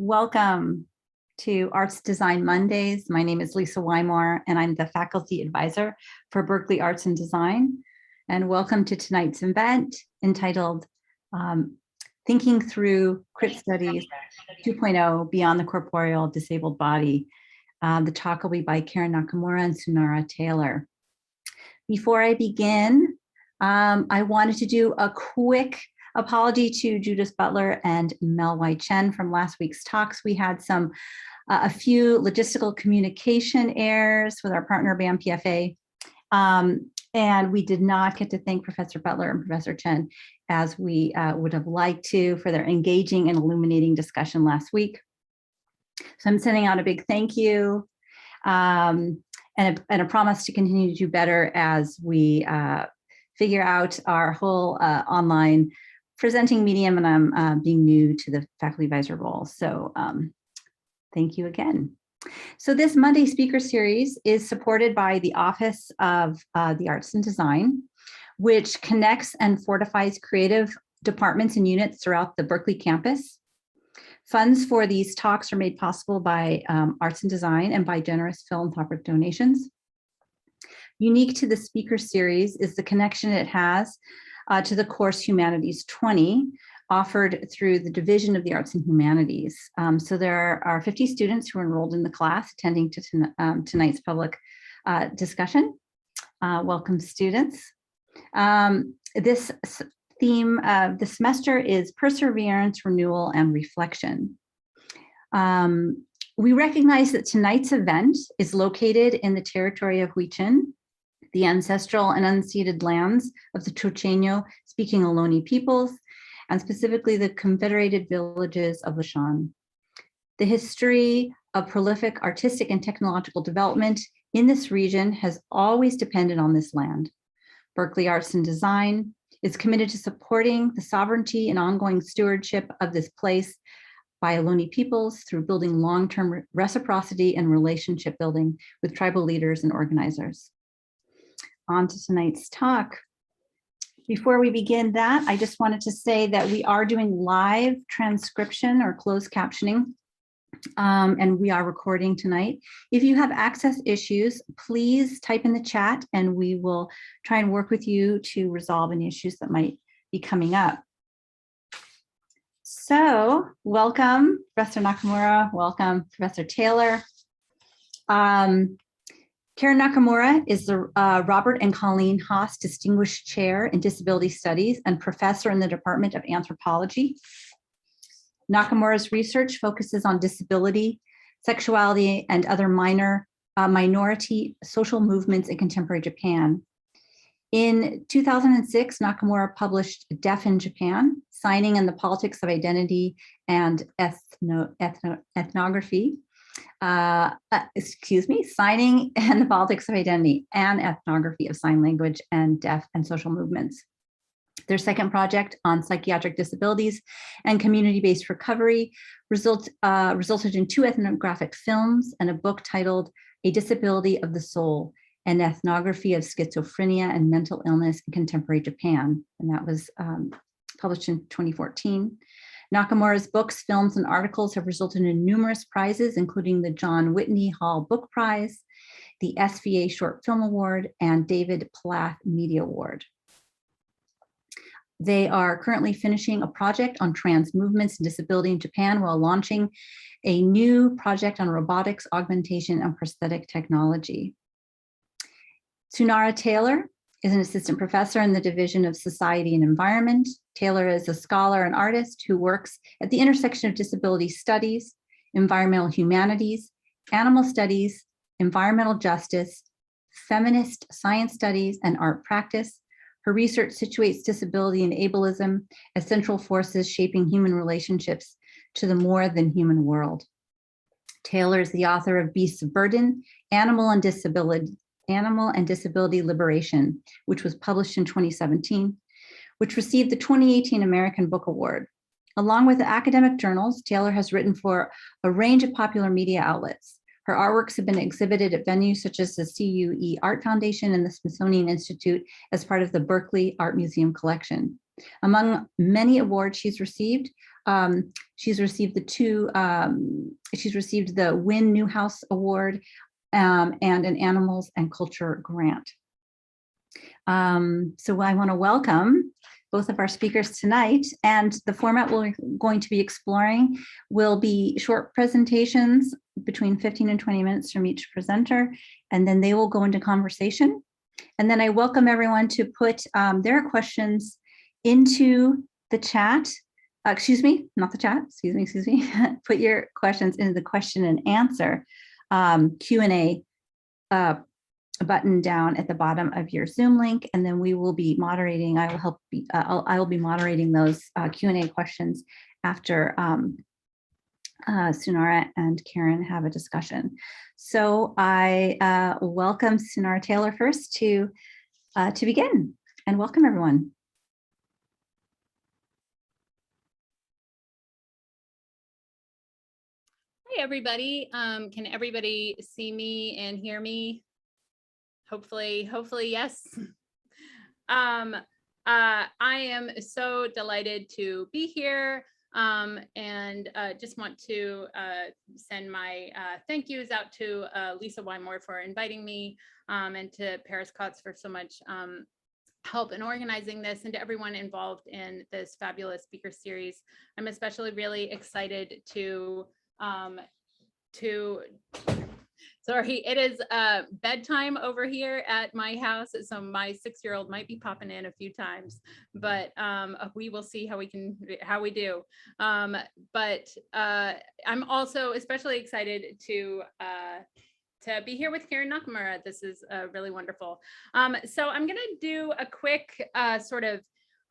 Welcome to Arts Design Mondays. My name is Lisa Wymore, and I'm the faculty advisor for Berkeley Arts and Design. And welcome to tonight's event entitled Thinking Through Crip Studies 2.0-Beyond the Corporeal Disabled Body. The talk will be by Karen Nakamura and Sunaura Taylor. Before I begin, I wanted to do a quick apology to Judith Butler and Mel White Chen from last week's talks. We had a few logistical communication errors with our partner BAM PFA, and we did not get to thank Professor Butler and Professor Chen as we would have liked to for their engaging and illuminating discussion last week. So I'm sending out a big thank you and a promise to continue to do better as we figure out our whole online presenting medium, and I'm being new to the faculty advisor role. So thank you again. So this Monday speaker series is supported by the Office of the Arts and Design, which connects and fortifies creative departments and units throughout the Berkeley campus. Funds for these talks are made possible by Arts and Design and by generous philanthropic donations. Unique to the speaker series is the connection it has to the course Humanities 20, offered through the Division of the Arts and Humanities. So there are 50 students who are enrolled in the class attending to tonight's public discussion. Welcome, students. This theme of the semester is perseverance, renewal, and reflection. We recognize that tonight's event is located in the territory of Huichin, the ancestral and unceded lands of the Tucson-speaking Ohlone peoples, and specifically the confederated villages of Lashan. The history of prolific artistic and technological development in this region has always depended on this land. Berkeley Arts and Design is committed to supporting the sovereignty and ongoing stewardship of this place by Ohlone peoples through building long-term reciprocity and relationship building with tribal leaders and organizers. On to tonight's talk. Before we begin that, I just wanted to say that we are doing live transcription or closed captioning, and we are recording tonight. If you have access issues, please type in the chat and we will try and work with you to resolve any issues that might be coming up. So welcome, Professor Nakamura, welcome, Professor Taylor. Karen Nakamura is the Robert and Colleen Haas Distinguished Chair in Disability Studies and Professor in the Department of Anthropology. Nakamura's research focuses on disability, sexuality, and other minority social movements in contemporary Japan. In 2006, Nakamura published Deaf in Japan, Signing and the Politics of Identity and Ethnography. Signing and the Politics of Identity and Ethnography of Sign Language and Deaf and Social Movements. Their second project on psychiatric disabilities and community-based recovery resulted in 2 ethnographic films and a book titled A Disability of the Soul, an ethnography of schizophrenia and mental illness in contemporary Japan. And that was published in 2014. Nakamura's books, films, and articles have resulted in numerous prizes, including the John Whitney Hall Book Prize, the SVA Short Film Award, and David Plath Media Award. They are currently finishing a project on trans movements and disability in Japan while launching a new project on robotics, augmentation, and prosthetic technology. Sunaura Taylor is an assistant professor in the Division of Society and Environment. Taylor is a scholar and artist who works at the intersection of disability studies, environmental humanities, animal studies, environmental justice, feminist science studies, and art practice. Her research situates disability and ableism as central forces shaping human relationships to the more than human world. Taylor is the author of Beasts of Burden, Animal and Disability Liberation, which was published in 2017, which received the 2018 American Book Award. Along with academic journals, Taylor has written for a range of popular media outlets. Her artworks have been exhibited at venues such as the CUE Art Foundation and the Smithsonian Institute as part of the Berkeley Art Museum collection. Among many awards she's received She's received she's received the Win Newhouse Award and an Animals and Culture grant. So I want to welcome both of our speakers tonight, and the format we're going to be exploring will be short presentations between 15 and 20 minutes from each presenter, and then they will go into conversation. And then I welcome everyone to put their questions into the chat. Excuse me, not the chat, excuse me. Put your questions into the question and answer Q&A button down at the bottom of your Zoom link, and then we will be moderating. I will be moderating those Q&A questions after Sunaura and Karen have a discussion. So I welcome Sunaura Taylor first to begin, and welcome everyone. Hi everybody. Can everybody see me and hear me? Hopefully yes. I am so delighted to be here and just want to send my thank yous out to Lisa Wymore for inviting me and to Paris Kotz for so much help in organizing this, and to everyone involved in this fabulous speaker series. I'm especially really excited to sorry, it is bedtime over here at my house, so my 6-year-old might be popping in a few times, but we will see how we do. But I'm also especially excited to be here with Karen Nakamura. This is really wonderful. So I'm going to do a quick sort of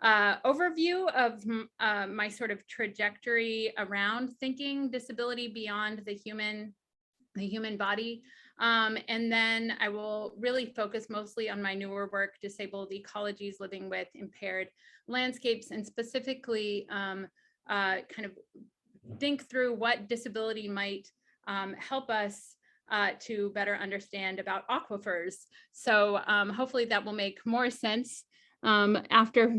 overview of my sort of trajectory around thinking disability beyond the human body. And then I will really focus mostly on my newer work, Disabled Ecologies, Living with Impaired Landscapes, and specifically kind of think through what disability might help us to better understand about aquifers. So hopefully that will make more sense after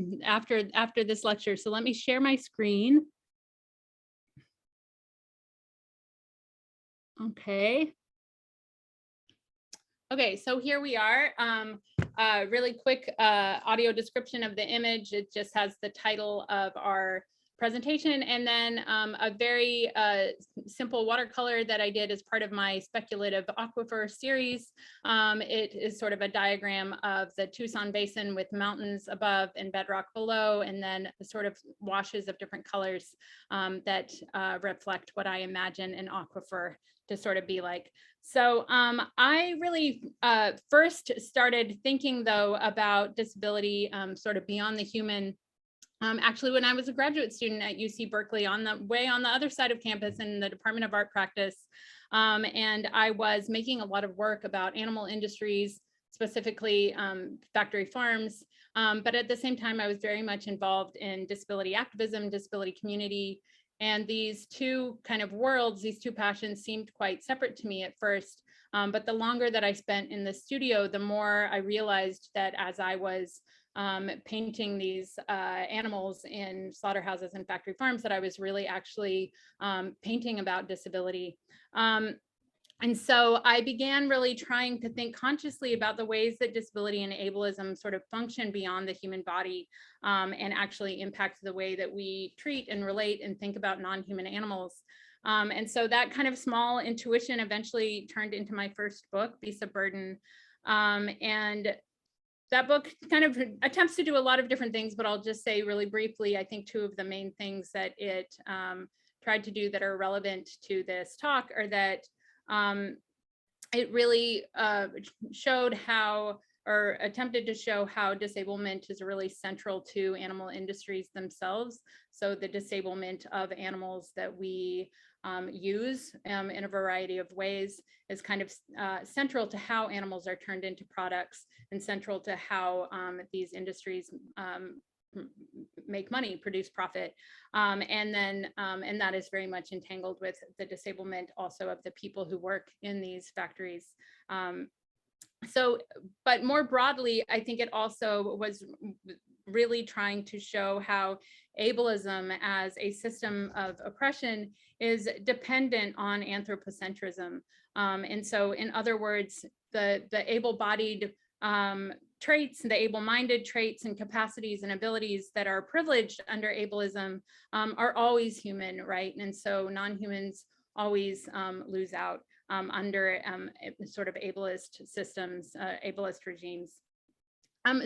this lecture. So let me share my screen. Okay, so here we are. Really quick audio description of the image. It just has the title of our presentation, and then a very simple watercolor that I did as part of my speculative aquifer series. It is sort of a diagram of the Tucson Basin with mountains above and bedrock below, and then sort of washes of different colors that reflect what I imagine an aquifer to sort of be like. So I really first started thinking though about disability sort of beyond the human actually when I was a graduate student at UC Berkeley, on the other side of campus in the Department of Art Practice. And I was making a lot of work about animal industries, specifically factory farms. But at the same time, I was very much involved in disability activism, disability community. And these two kind of worlds, these two passions seemed quite separate to me at first. But the longer that I spent in the studio, the more I realized that as I was painting these animals in slaughterhouses and factory farms, that I was really actually painting about disability. And so I began really trying to think consciously about the ways that disability and ableism sort of function beyond the human body and actually impact the way that we treat and relate and think about non-human animals. And so that kind of small intuition eventually turned into my first book, Beasts of Burden. And that book kind of attempts to do a lot of different things, but I'll just say really briefly, I think two of the main things that it tried to do that are relevant to this talk are that it really showed how, or attempted to show how, disablement is really central to animal industries themselves. So the disablement of animals that we use in a variety of ways is kind of central to how animals are turned into products, and central to how these industries make money, produce profit. And that is very much entangled with the disablement also of the people who work in these factories. So, but more broadly, I think it also was really trying to show how ableism as a system of oppression is dependent on anthropocentrism. And so in other words, the able-bodied traits, the able-minded traits and capacities and abilities that are privileged under ableism are always human, right? And so non-humans always lose out under sort of ableist systems, ableist regimes.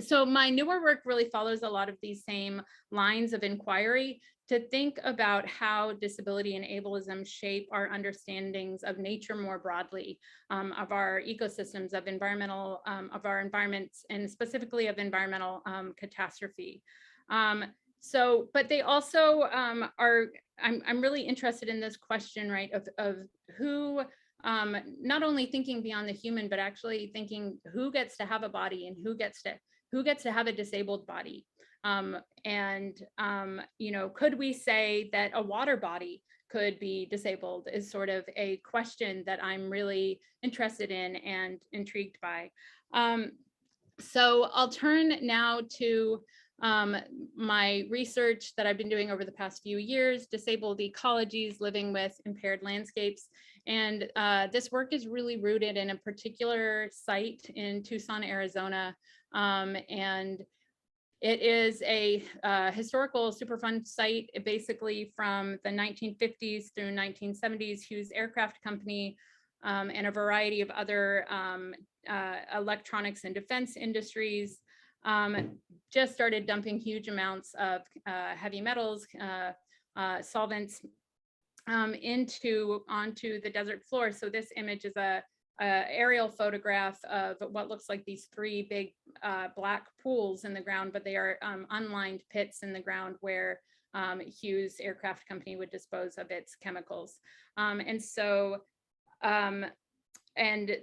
So my newer work really follows a lot of these same lines of inquiry to think about how disability and ableism shape our understandings of nature more broadly, of our ecosystems, of environmental, of our environments, and specifically of environmental catastrophe. But they also are, I'm really interested in this question, right, of who, not only thinking beyond the human, but actually thinking who gets to have a body and who gets to have a disabled body. You know, could we say that a water body could be disabled is sort of a question that I'm really interested in and intrigued by. So I'll turn now to my research that I've been doing over the past few years, disabled ecologies, living with impaired landscapes. And this work is really rooted in a particular site in Tucson, Arizona. And it is a historical Superfund site, basically from the 1950s through 1970s, Hughes Aircraft Company, and a variety of other electronics and defense industries just started dumping huge amounts of heavy metals, solvents onto the desert floor. So this image is a aerial photograph of what looks like these three big black pools in the ground, but they are unlined pits in the ground where Hughes Aircraft Company would dispose of its chemicals. And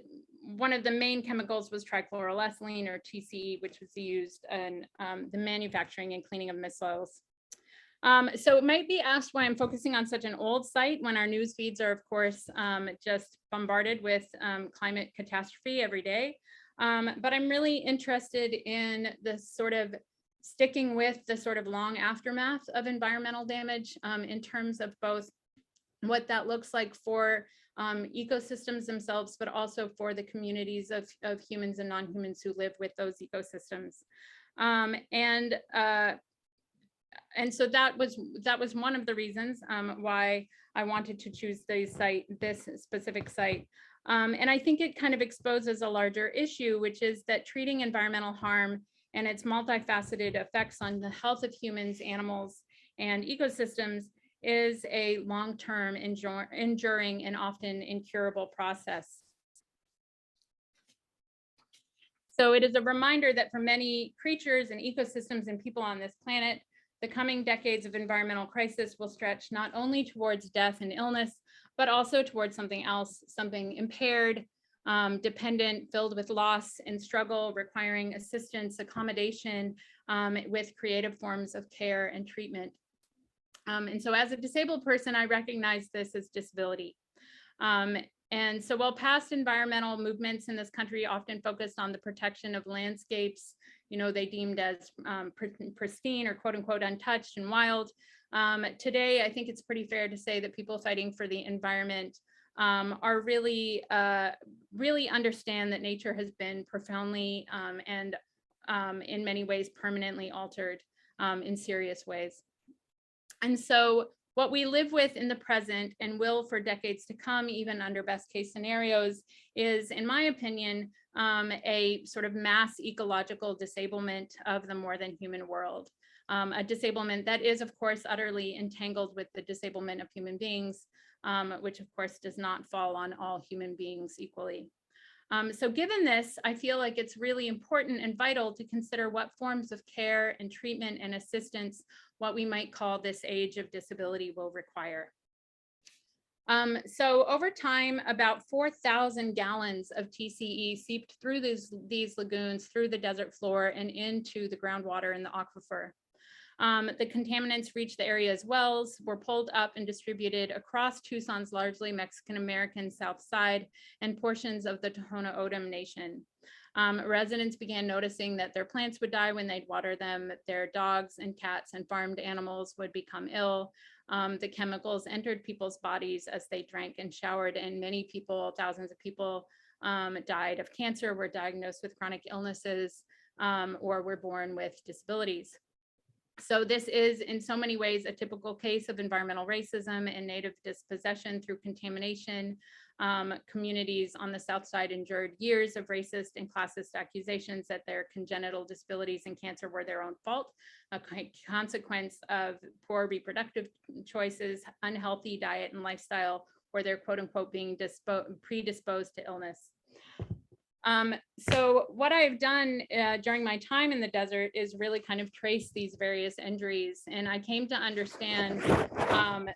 one of the main chemicals was trichloroethylene, or TCE, which was used in the manufacturing and cleaning of missiles. So it might be asked why I'm focusing on such an old site when our news feeds are, of course, just bombarded with climate catastrophe every day. But I'm really interested in the sort of sticking with the sort of long aftermath of environmental damage in terms of both what that looks like for ecosystems themselves, but also for the communities of humans and non-humans who live with those ecosystems. And so that was one of the reasons why I wanted to choose this specific site. And I think it kind of exposes a larger issue, which is that treating environmental harm and its multifaceted effects on the health of humans, animals, and ecosystems is a long-term, enduring, and often incurable process. So it is a reminder that for many creatures and ecosystems and people on this planet, the coming decades of environmental crisis will stretch not only towards death and illness, but also towards something else, something impaired, dependent, filled with loss and struggle, requiring assistance, accommodation, with creative forms of care and treatment. And so as a disabled person, I recognize this as disability. And so while past environmental movements in this country often focused on the protection of landscapes, you know, they deemed as pristine or quote unquote untouched and wild, today, I think it's pretty fair to say that people fighting for the environment are really understand that nature has been profoundly and in many ways permanently altered in serious ways. And so what we live with in the present and will for decades to come, even under best case scenarios, is, in my opinion, a sort of mass ecological disablement of the more than human world. A disablement that is, of course, utterly entangled with the disablement of human beings, which of course does not fall on all human beings equally. So given this, I feel like it's really important and vital to consider what forms of care and treatment and assistance what we might call this age of disability will require. So over time, about 4,000 gallons of TCE seeped through these lagoons, through the desert floor and into the groundwater in the aquifer. The contaminants reached the area's wells, were pulled up and distributed across Tucson's largely Mexican-American south side and portions of the Tohono O'odham Nation. Residents began noticing that their plants would die when they'd water them, their dogs and cats and farmed animals would become ill. The chemicals entered people's bodies as they drank and showered, and many people, thousands of people, died of cancer, were diagnosed with chronic illnesses, or were born with disabilities. So this is in so many ways a typical case of environmental racism and native dispossession through contamination. Communities on the South Side endured years of racist and classist accusations that their congenital disabilities and cancer were their own fault, a consequence of poor reproductive choices, unhealthy diet and lifestyle, or their quote unquote being predisposed to illness. So what I've done during my time in the desert is really kind of trace these various injuries. And I came to understand that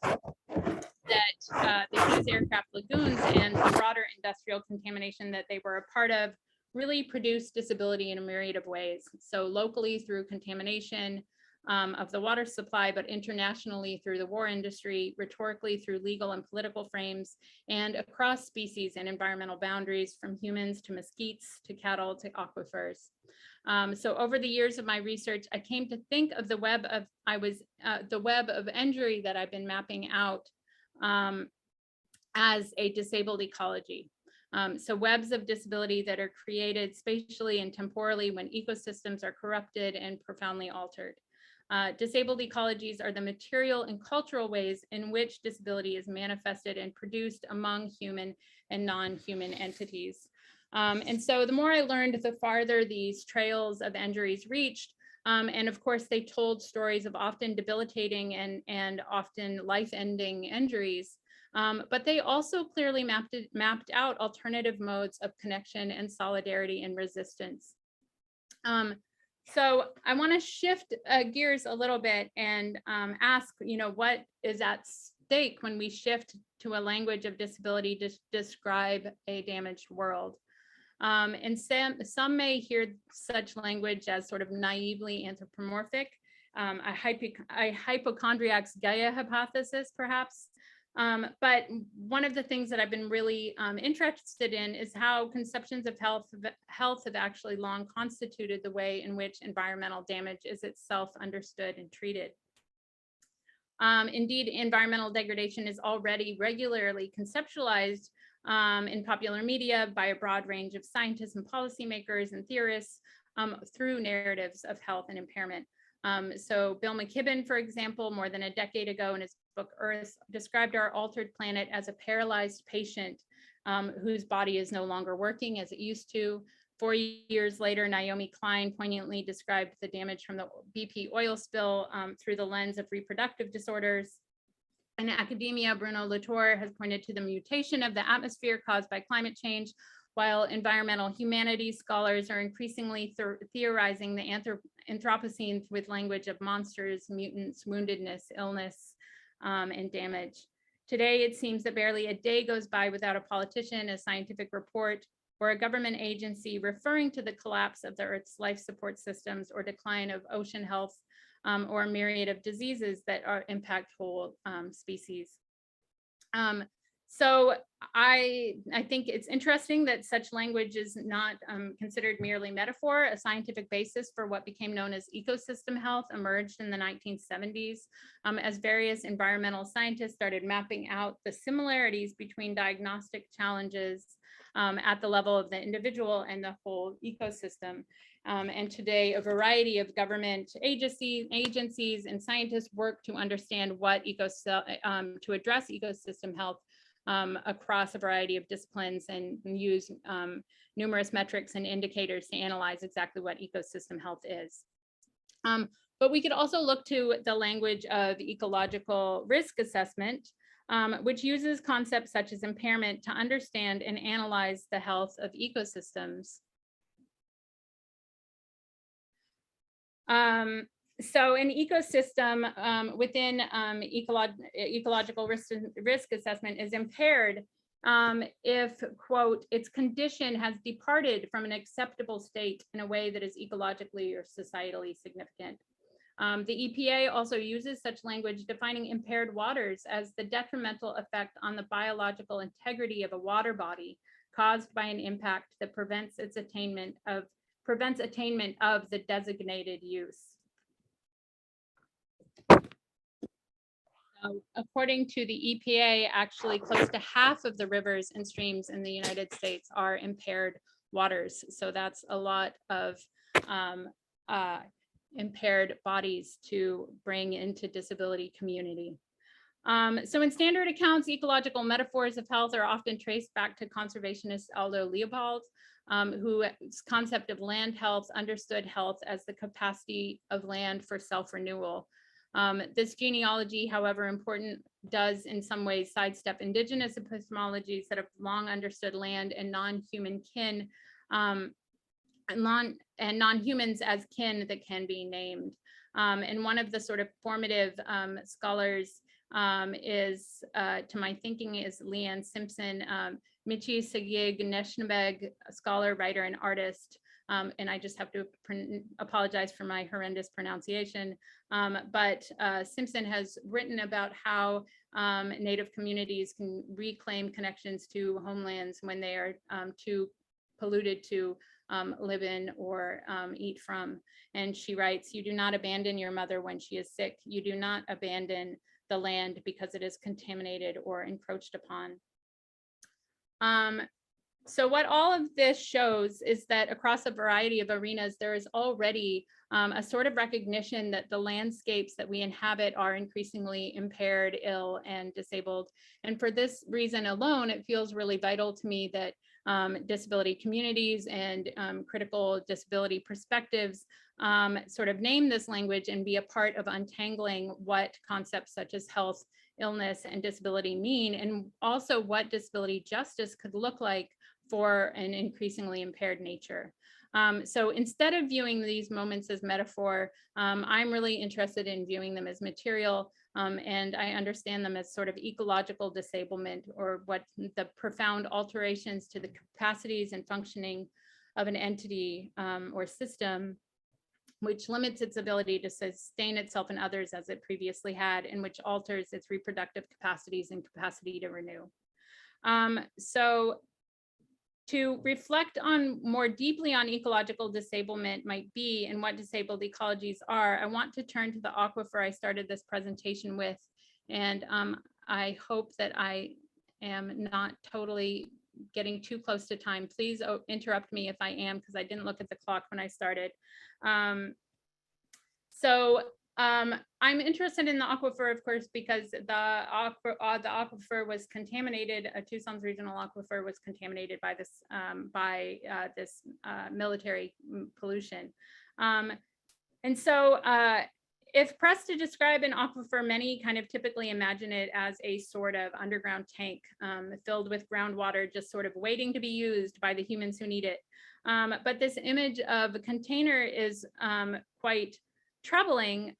the Hughes aircraft lagoons and the broader industrial contamination that they were a part of really produced disability in a myriad of ways. So locally through contamination of the water supply, but internationally through the war industry, rhetorically through legal and political frames, and across species and environmental boundaries, from humans to mesquites to cattle to aquifers. So over the years of my research, I came to think of the web of injury that I've been mapping out as a disabled ecology. So webs of disability that are created spatially and temporally when ecosystems are corrupted and profoundly altered. Disabled ecologies are the material and cultural ways in which disability is manifested and produced among human and non-human entities. And so the more I learned, the farther these trails of injuries reached. And of course, they told stories of often debilitating and often life-ending injuries. But they also clearly mapped out alternative modes of connection and solidarity and resistance. So I want to shift gears a little bit and ask, what is at stake when we shift to a language of disability to describe a damaged world? And some may hear such language as sort of naively anthropomorphic, a hypochondriac's Gaia hypothesis, perhaps. But one of the things that I've been really interested in is how conceptions of health have actually long constituted the way in which environmental damage is itself understood and treated. Indeed, environmental degradation is already regularly conceptualized in popular media by a broad range of scientists and policymakers and theorists through narratives of health and impairment. So Bill McKibben, for example, more than a decade ago in his book Earth, described our altered planet as a paralyzed patient whose body is no longer working as it used to. 4 years later, Naomi Klein poignantly described the damage from the BP oil spill through the lens of reproductive disorders. In academia, Bruno Latour has pointed to the mutation of the atmosphere caused by climate change, while environmental humanities scholars are increasingly theorizing the Anthropocene with language of monsters, mutants, woundedness, illness, and damage. Today, it seems that barely a day goes by without a politician, a scientific report, or a government agency referring to the collapse of the Earth's life support systems or decline of ocean health, or a myriad of diseases that impact whole species. So I think it's interesting that such language is not considered merely metaphor. A scientific basis for what became known as ecosystem health emerged in the 1970s as various environmental scientists started mapping out the similarities between diagnostic challenges at the level of the individual and the whole ecosystem. And today, a variety of government agencies and scientists work to understand what to address ecosystem health across a variety of disciplines and use numerous metrics and indicators to analyze exactly what ecosystem health is. But we could also look to the language of ecological risk assessment, which uses concepts such as impairment to understand and analyze the health of ecosystems. So an ecosystem within ecological risk assessment is impaired if, quote, its condition has departed from an acceptable state in a way that is ecologically or societally significant. The EPA also uses such language defining impaired waters as the detrimental effect on the biological integrity of a water body caused by an impact that prevents attainment of the designated use. According to the EPA, actually close to half of the rivers and streams in the United States are impaired waters. So that's a lot of impaired bodies to bring into disability community. So in standard accounts, ecological metaphors of health are often traced back to conservationist Aldo Leopold, whose concept of land health understood health as the capacity of land for self-renewal. This genealogy, however important, does in some ways sidestep indigenous epistemologies that have long understood land and non-human kin and non-humans as kin that can be named. And one of the sort of formative scholars is, to my thinking, is Leanne Simpson, Michi Segig Neshnabeg, scholar, writer, and artist. And I just have to apologize for my horrendous pronunciation. But Simpson has written about how Native communities can reclaim connections to homelands when they are too polluted to live in or eat from. And she writes, "You do not abandon your mother when she is sick. You do not abandon the land because it is contaminated or encroached upon." So what all of this shows is that across a variety of arenas, there is already a sort of recognition that the landscapes that we inhabit are increasingly impaired, ill, and disabled. And for this reason alone, it feels really vital to me that disability communities and critical disability perspectives sort of name this language and be a part of untangling what concepts such as health, illness, and disability mean, and also what disability justice could look like for an increasingly impaired nature. So instead of viewing these moments as metaphor, I'm really interested in viewing them as material, and I understand them as sort of ecological disablement, or what the profound alterations to the capacities and functioning of an entity or system, which limits its ability to sustain itself and others as it previously had, and which alters its reproductive capacities and capacity to renew. So to reflect on more deeply on ecological disablement might be and what disabled ecologies are, I want to turn to the aquifer I started this presentation with. And I hope that I am not totally getting too close to time. Please interrupt me if I am, because I didn't look at the clock when I started. I'm interested in the aquifer, of course, because the aquifer was contaminated. Tucson's regional aquifer was contaminated by this military pollution. If pressed to describe an aquifer, many kind of typically imagine it as a sort of underground tank filled with groundwater, just sort of waiting to be used by the humans who need it. But this image of a container is quite troubling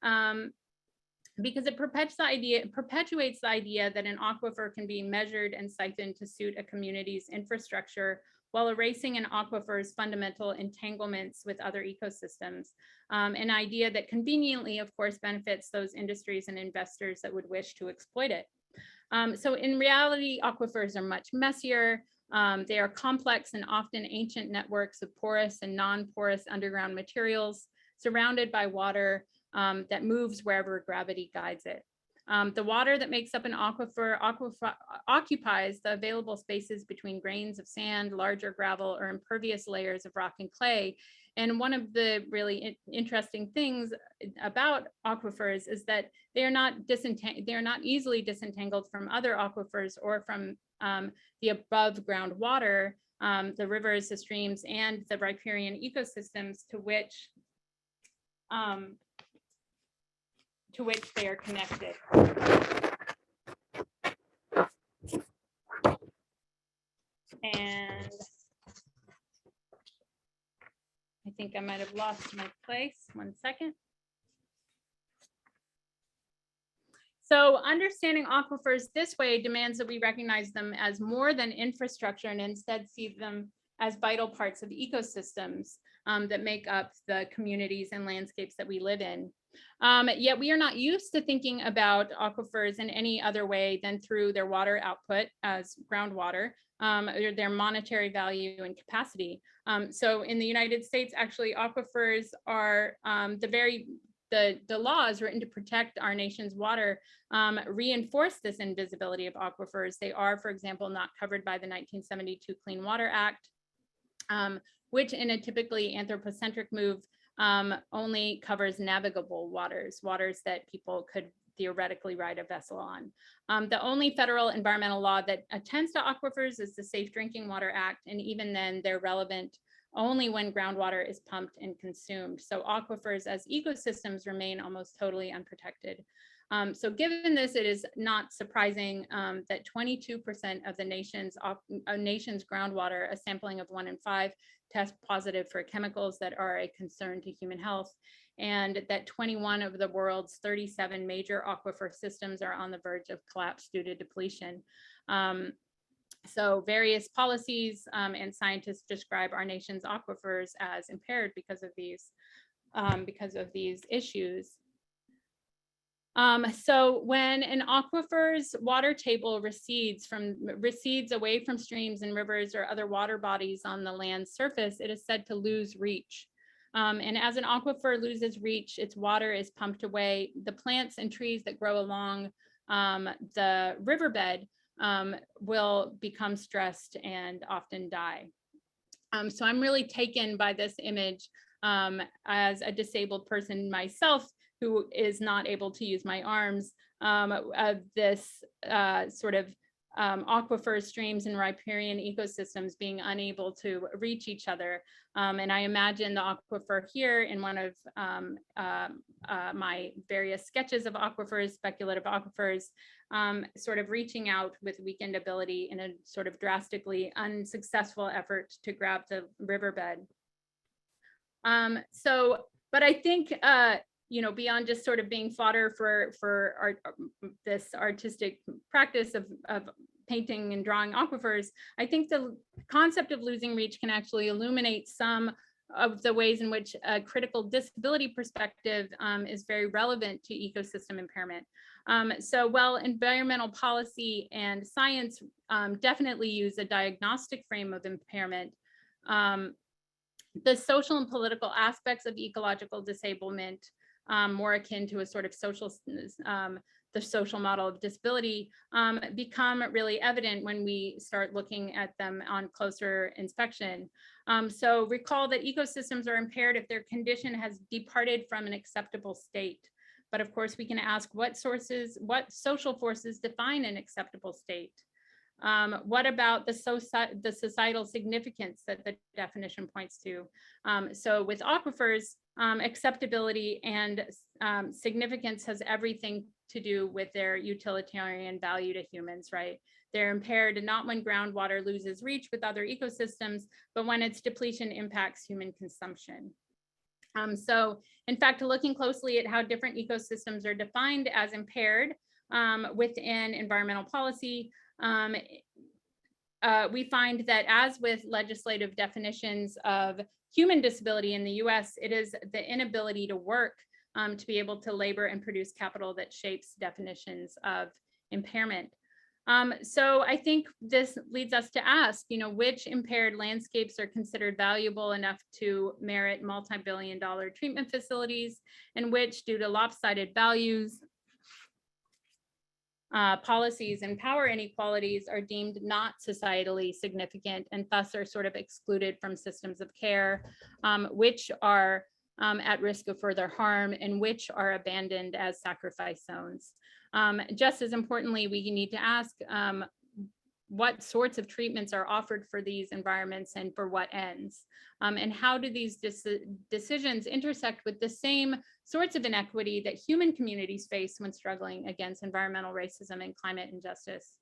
because it perpetuates the idea that an aquifer can be measured and siphoned to suit a community's infrastructure, while erasing an aquifer's fundamental entanglements with other ecosystems, an idea that conveniently, of course, benefits those industries and investors that would wish to exploit it. So in reality, aquifers are much messier. They are complex and often ancient networks of porous and non-porous underground materials surrounded by water that moves wherever gravity guides it. The water that makes up an aquifer occupies the available spaces between grains of sand, larger gravel, or impervious layers of rock and clay. And one of the really interesting things about aquifers is that they are not easily disentangled from other aquifers or from the above ground water, the rivers, the streams, and the riparian ecosystems to which they are connected. And I think I might have lost my place. 1 second. So understanding aquifers this way demands that we recognize them as more than infrastructure and instead see them as vital parts of ecosystems that make up the communities and landscapes that we live in. Yet we are not used to thinking about aquifers in any other way than through their water output as groundwater, or their monetary value and capacity. So in the United States, actually, aquifers are the laws written to protect our nation's water reinforce this invisibility of aquifers. They are, for example, not covered by the 1972 Clean Water Act, which in a typically anthropocentric move only covers navigable waters, waters that people could theoretically ride a vessel on. The only federal environmental law that attends to aquifers is the Safe Drinking Water Act, and even then they're relevant only when groundwater is pumped and consumed. So aquifers as ecosystems remain almost totally unprotected. So given this, it is not surprising that 22% of the nation's groundwater, a sampling of 1 in 5, test positive for chemicals that are a concern to human health, and that 21 of the world's 37 major aquifer systems are on the verge of collapse due to depletion. So various policies and scientists describe our nation's aquifers as impaired because of these issues. So when an aquifer's water table recedes away from streams and rivers or other water bodies on the land's surface, it is said to lose reach. And as an aquifer loses reach, its water is pumped away. The plants and trees that grow along the riverbed will become stressed and often die. So I'm really taken by this image as a disabled person myself, who is not able to use my arms, of this sort of aquifer streams and riparian ecosystems being unable to reach each other. And I imagine the aquifer here in one of my various sketches of aquifers, speculative aquifers, sort of reaching out with weakened ability in a sort of drastically unsuccessful effort to grab the riverbed. But I think, you know, beyond just sort of being fodder for art, this artistic practice of painting and drawing aquifers, I think the concept of losing reach can actually illuminate some of the ways in which a critical disability perspective is very relevant to ecosystem impairment. So while environmental policy and science definitely use a diagnostic frame of impairment, the social and political aspects of ecological disablement, more akin to a sort of the social model of disability, become really evident when we start looking at them on closer inspection. So recall that ecosystems are impaired if their condition has departed from an acceptable state. But of course, we can ask what social forces define an acceptable state? What about the societal significance that the definition points to? So with aquifers, acceptability and significance has everything to do with their utilitarian value to humans, right? They're impaired not when groundwater loses reach with other ecosystems, but when its depletion impacts human consumption. So in fact, looking closely at how different ecosystems are defined as impaired within environmental policy, we find that as with legislative definitions of human disability in the US, it is the inability to work to be able to labor and produce capital that shapes definitions of impairment. So I think this leads us to ask, you know, which impaired landscapes are considered valuable enough to merit multi-billion-dollar treatment facilities, and which, due to lopsided values, policies and power inequalities, are deemed not societally significant and thus are sort of excluded from systems of care, which are at risk of further harm and which are abandoned as sacrifice zones. Just as importantly, we need to ask what sorts of treatments are offered for these environments and for what ends, and how do these decisions intersect with the same sorts of inequity that human communities face when struggling against environmental racism and climate injustice.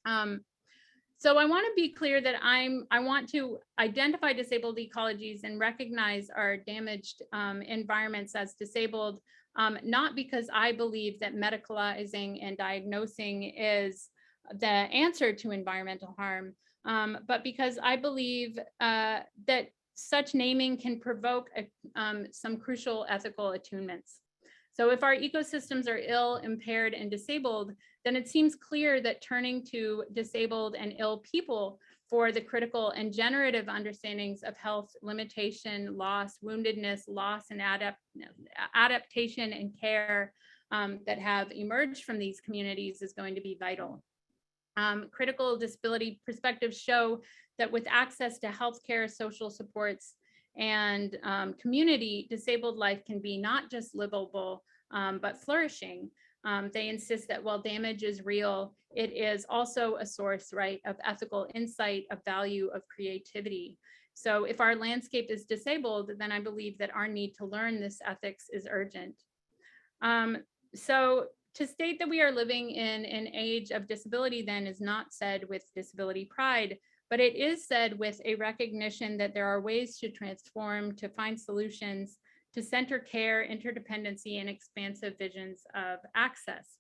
So I want to be clear that I want to identify disabled ecologies and recognize our damaged environments as disabled, not because I believe that medicalizing and diagnosing is the answer to environmental harm, but because I believe that such naming can provoke some crucial ethical attunements. So if our ecosystems are ill, impaired, and disabled, then it seems clear that turning to disabled and ill people for the critical and generative understandings of health, limitation, loss, woundedness, loss, and adaptation and care that have emerged from these communities is going to be vital. Critical disability perspectives show that with access to healthcare, social supports, and community, disabled life can be not just livable, but flourishing. They insist that while damage is real, it is also a source, right, of ethical insight, of value, of creativity. So if our landscape is disabled, then I believe that our need to learn this ethics is urgent. So to state that we are living in an age of disability then is not said with disability pride, but it is said with a recognition that there are ways to transform, to find solutions, to center care, interdependency, and expansive visions of access,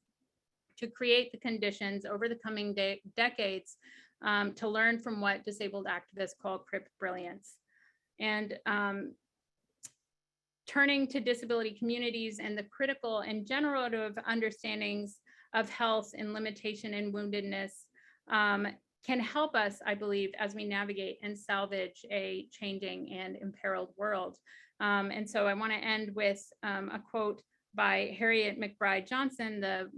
to create the conditions over the coming decades to learn from what disabled activists call Crip brilliance. And turning to disability communities and the critical and generative understandings of health and limitation and woundedness can help us, I believe, as we navigate and salvage a changing and imperiled world. And so I want to end with a quote by Harriet McBride Johnson, the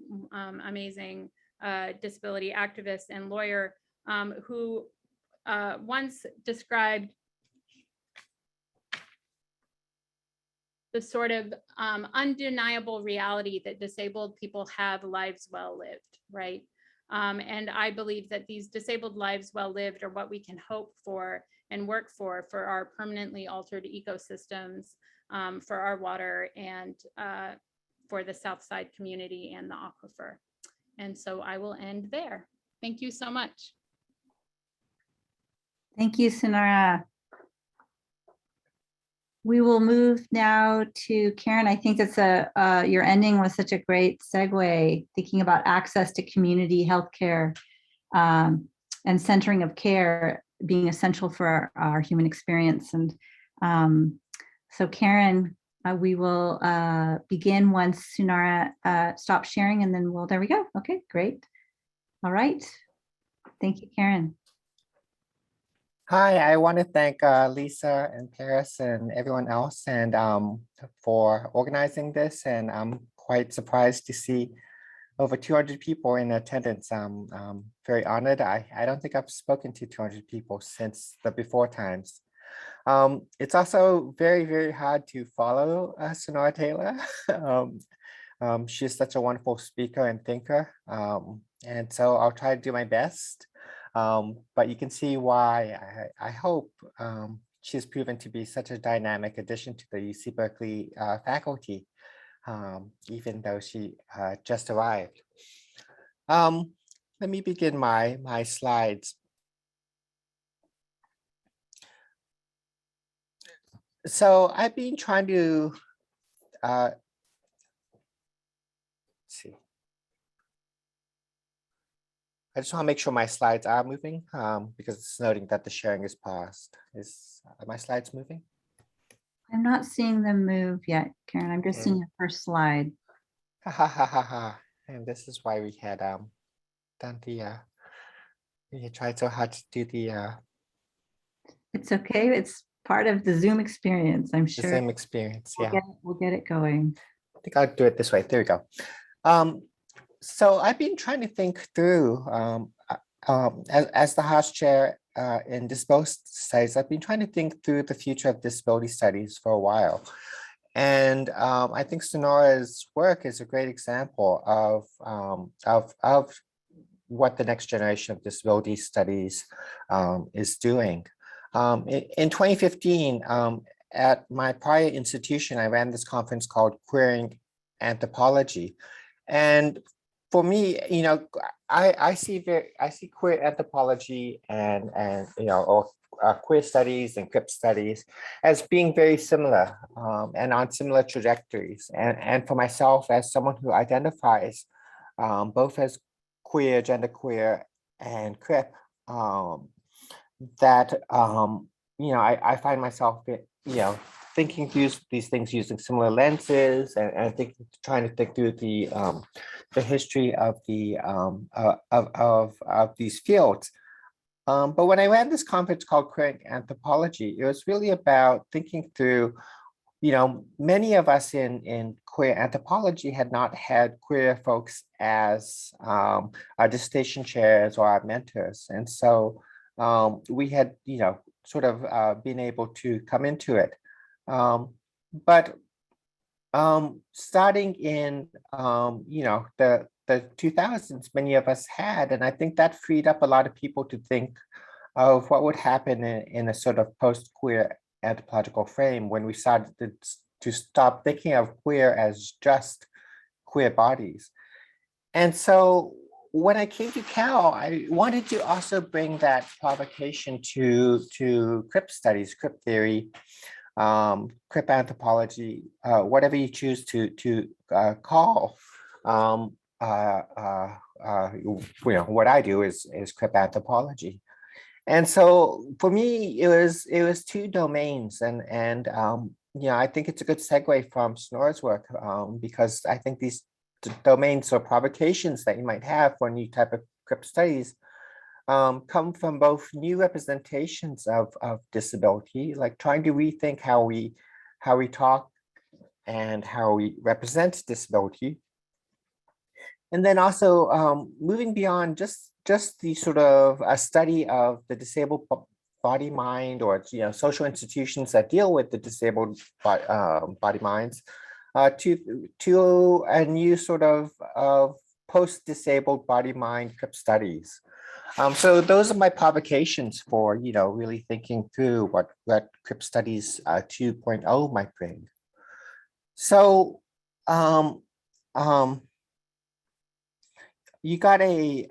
amazing disability activist and lawyer, who once described the sort of undeniable reality that disabled people have lives well lived, right? And I believe that these disabled lives well lived are what we can hope for and work for our permanently altered ecosystems, for our water, and for the Southside community and the aquifer. And so I will end there. Thank you so much. Thank you, Sunaura. We will move now to Karen. I think it's your ending was such a great segue, thinking about access to community healthcare and centering of care being essential for our human experience. And so Karen, we will begin once Sunaura stops sharing, and then there we go. Okay, great. All right. Thank you, Karen. Hi, I want to thank Lisa and Paris and everyone else and for organizing this. And I'm quite surprised to see over 200 people in attendance. I'm very honored. I don't think I've spoken to 200 people since the before times. It's also very, very hard to follow Sunaura Taylor. She's such a wonderful speaker and thinker. And so I'll try to do my best. But you can see why I hope she's proven to be such a dynamic addition to the UC Berkeley faculty, even though she just arrived. Let me begin my slides. So I've been trying to, let's see. I just want to make sure my slides are moving because it's noting that the sharing is paused. Are my slides moving? I'm not seeing them move yet, Karen. I'm just seeing your first slide. Ha ha ha ha ha. And this is why we had done the, we tried so hard to do the. It's okay. It's part of the Zoom experience, I'm sure. The Zoom experience, yeah. We'll get it going. I think I'll do it this way. There we go. So I've been trying to think through, as the house chair in disability studies, I've been trying to think through the future of disability studies for a while. And I think Sunaura's work is a great example of what the next generation of disability studies is doing. In 2015, at my prior institution, I ran this conference called Queering Anthropology. And for me, you know, I see queer anthropology and or queer studies and Crip studies as being very similar and on similar trajectories. And for myself, as someone who identifies both as queer, genderqueer, and Crip, that I find myself, thinking through these things using similar lenses and trying to think through the history of the of these fields. But when I ran this conference called Queer Anthropology, it was really about thinking through, many of us in queer anthropology had not had queer folks as our dissertation chairs or our mentors. And so we had, sort of been able to come into it. But starting in, the 2000s, many of us had, and I think that freed up a lot of people to think of what would happen in a sort of post-queer anthropological frame when we started to stop thinking of queer as just queer bodies. And so when I came to Cal, I wanted to also bring that provocation to Crip studies, Crip theory, Crip anthropology, whatever you choose to call. What I do is Crip anthropology. And so for me, it was two domains, and I think it's a good segue from Sunaura's work, because I think these domains or provocations that you might have for a new type of Crip studies come from both new representations of disability, like trying to rethink how we talk and how we represent disability, and then also moving beyond just the sort of a study of the disabled body mind, or social institutions that deal with the disabled body minds, to a new sort of post-disabled body mind Crip studies. So those are my provocations for really thinking through what Crip Studies 2.0 might bring. So you got a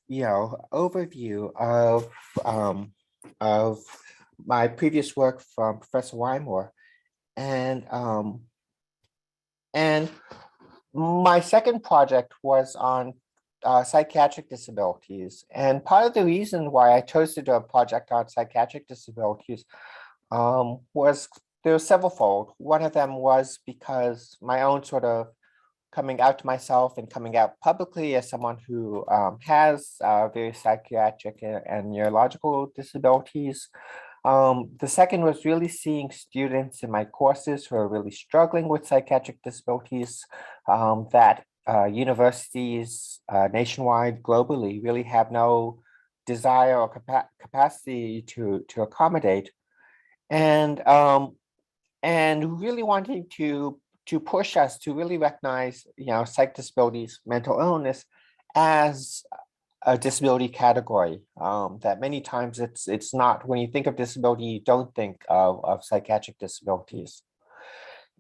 overview of my previous work from Professor Wymore, and my second project was on psychiatric disabilities. And part of the reason why I chose to do a project on psychiatric disabilities was there was severalfold. One of them was because my own sort of coming out to myself and coming out publicly as someone who has various psychiatric and neurological disabilities. The second was really seeing students in my courses who are really struggling with psychiatric disabilities, that universities nationwide, globally, really have no desire or capacity to accommodate, and really wanting to push us to really recognize, psych disabilities, mental illness, as a disability category. That many times it's not. When you think of disability, you don't think of psychiatric disabilities.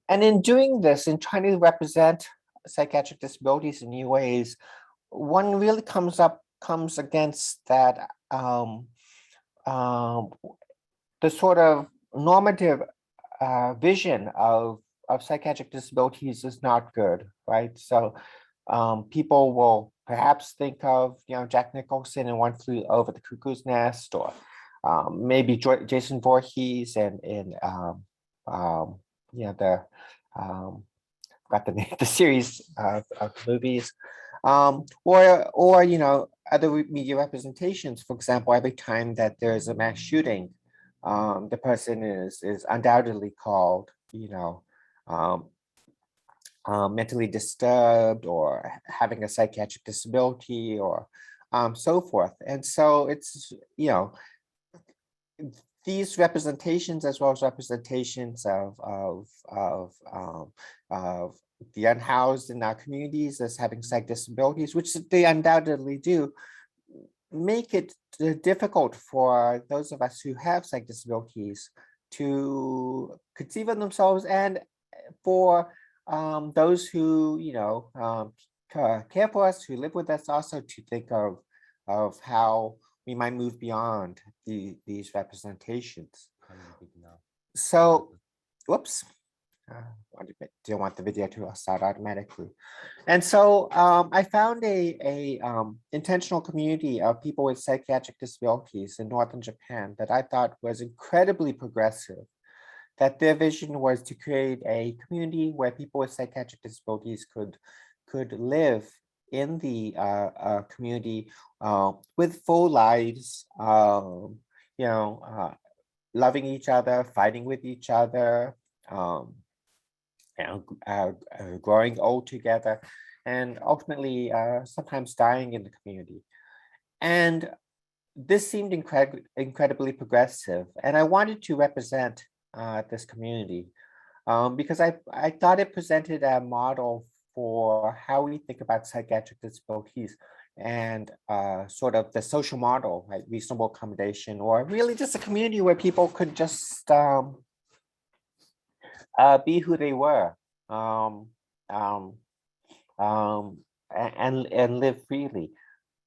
And in doing this, in trying to represent psychiatric disabilities in new ways, one really comes against that the sort of normative vision of psychiatric disabilities is not good, right? So people will perhaps think of Jack Nicholson in One Flew Over the Cuckoo's Nest, or maybe Jason Voorhees and the series of movies, or other media representations. For example, every time that there is a mass shooting, the person is undoubtedly called mentally disturbed, or having a psychiatric disability, or so forth. And so it's these representations, as well as representations of the unhoused in our communities as having psych disabilities, which they undoubtedly do, make it difficult for those of us who have psych disabilities to conceive of themselves, and for those who care for us, who live with us, also to think of how we might move beyond these representations. So, whoops, didn't want the video to start automatically. And so I found a intentional community of people with psychiatric disabilities in northern Japan that I thought was incredibly progressive. that their vision was to create a community where people with psychiatric disabilities could live in the community with full lives, loving each other, fighting with each other, growing old together, and ultimately sometimes dying in the community. And this seemed incredibly progressive, and I wanted to represent this community because I thought it presented a model for how we think about psychiatric disabilities and sort of the social model, right? Reasonable accommodation, or really just a community where people could just be who they were and live freely.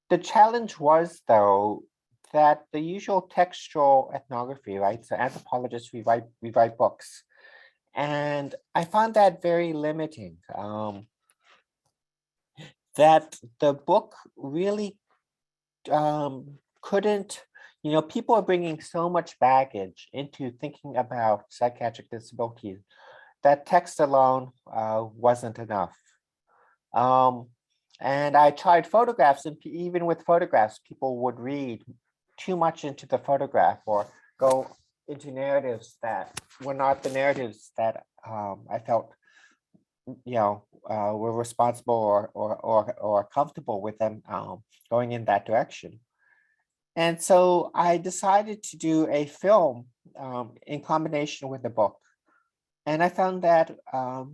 The challenge was, though, that the usual textual ethnography, right? So anthropologists, we write books. And I found that very limiting. That the book really couldn't, people are bringing so much baggage into thinking about psychiatric disabilities that text alone wasn't enough. And I tried photographs, and even with photographs, people would read too much into the photograph or go into narratives that were not the narratives that I felt, were responsible or comfortable with them going in that direction. And so I decided to do a film in combination with the book. And I found that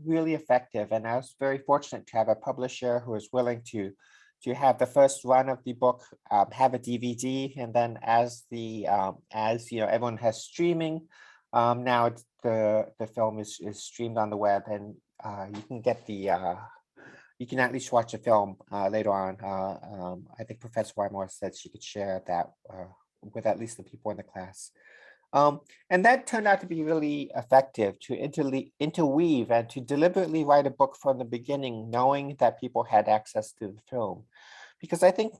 really effective. And I was very fortunate to have a publisher who was willing to have the first run of the book have a DVD, and then as everyone has streaming, now the film is streamed on the web, and you can get you can at least watch the film later on. I think Professor Wymore said she could share that with at least the people in the class. And that turned out to be really effective, to interweave and to deliberately write a book from the beginning, knowing that people had access to the film. Because I think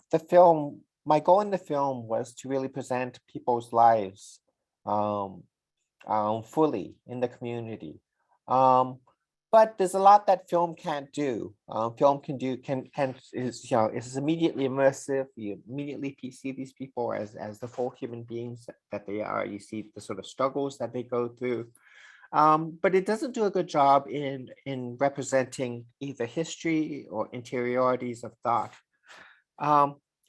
my goal in the film was to really present people's lives fully in the community. But there's a lot that film can't do. Film is immediately immersive. You immediately see these people as the full human beings that they are. You see the sort of struggles that they go through. But it doesn't do a good job in representing either history or interiorities of thought.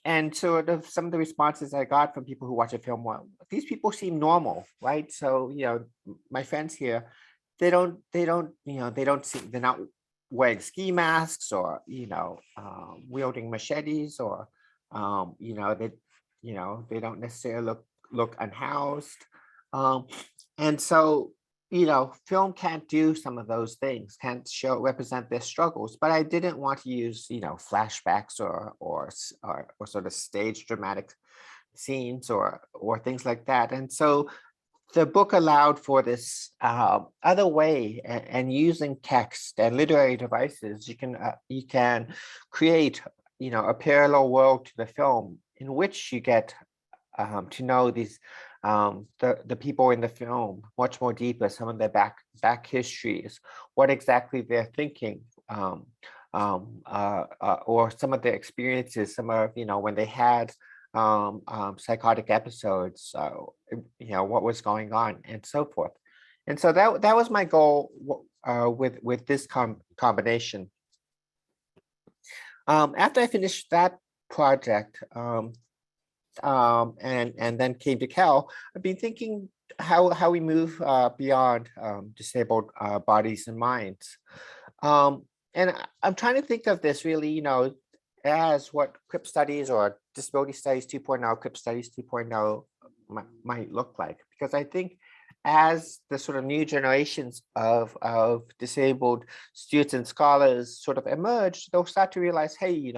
And sort of some of the responses I got from people who watch a film were, these people seem normal, right? So, my friends here, they're not wearing ski masks or, wielding machetes, or, they don't necessarily look unhoused. And so, film can't do some of those things, can't represent their struggles, but I didn't want to use, flashbacks or sort of stage dramatic scenes or things like that. And so the book allowed for this other way, and using text and literary devices, you can create, a parallel world to the film in which you get to know these the people in the film much more deeper, some of their back histories, what exactly they're thinking, or some of their experiences, some of when they had psychotic episodes, what was going on, and so forth. And so that was my goal with this combination. After I finished that project, and then came to Cal, I've been thinking how we move beyond disabled bodies and minds. And I'm trying to think of this really, as what Crip Studies or Disability Studies 2.0, Crip Studies 2.0 might look like. Because I think as the sort of new generations of disabled students and scholars sort of emerge, they'll start to realize, hey,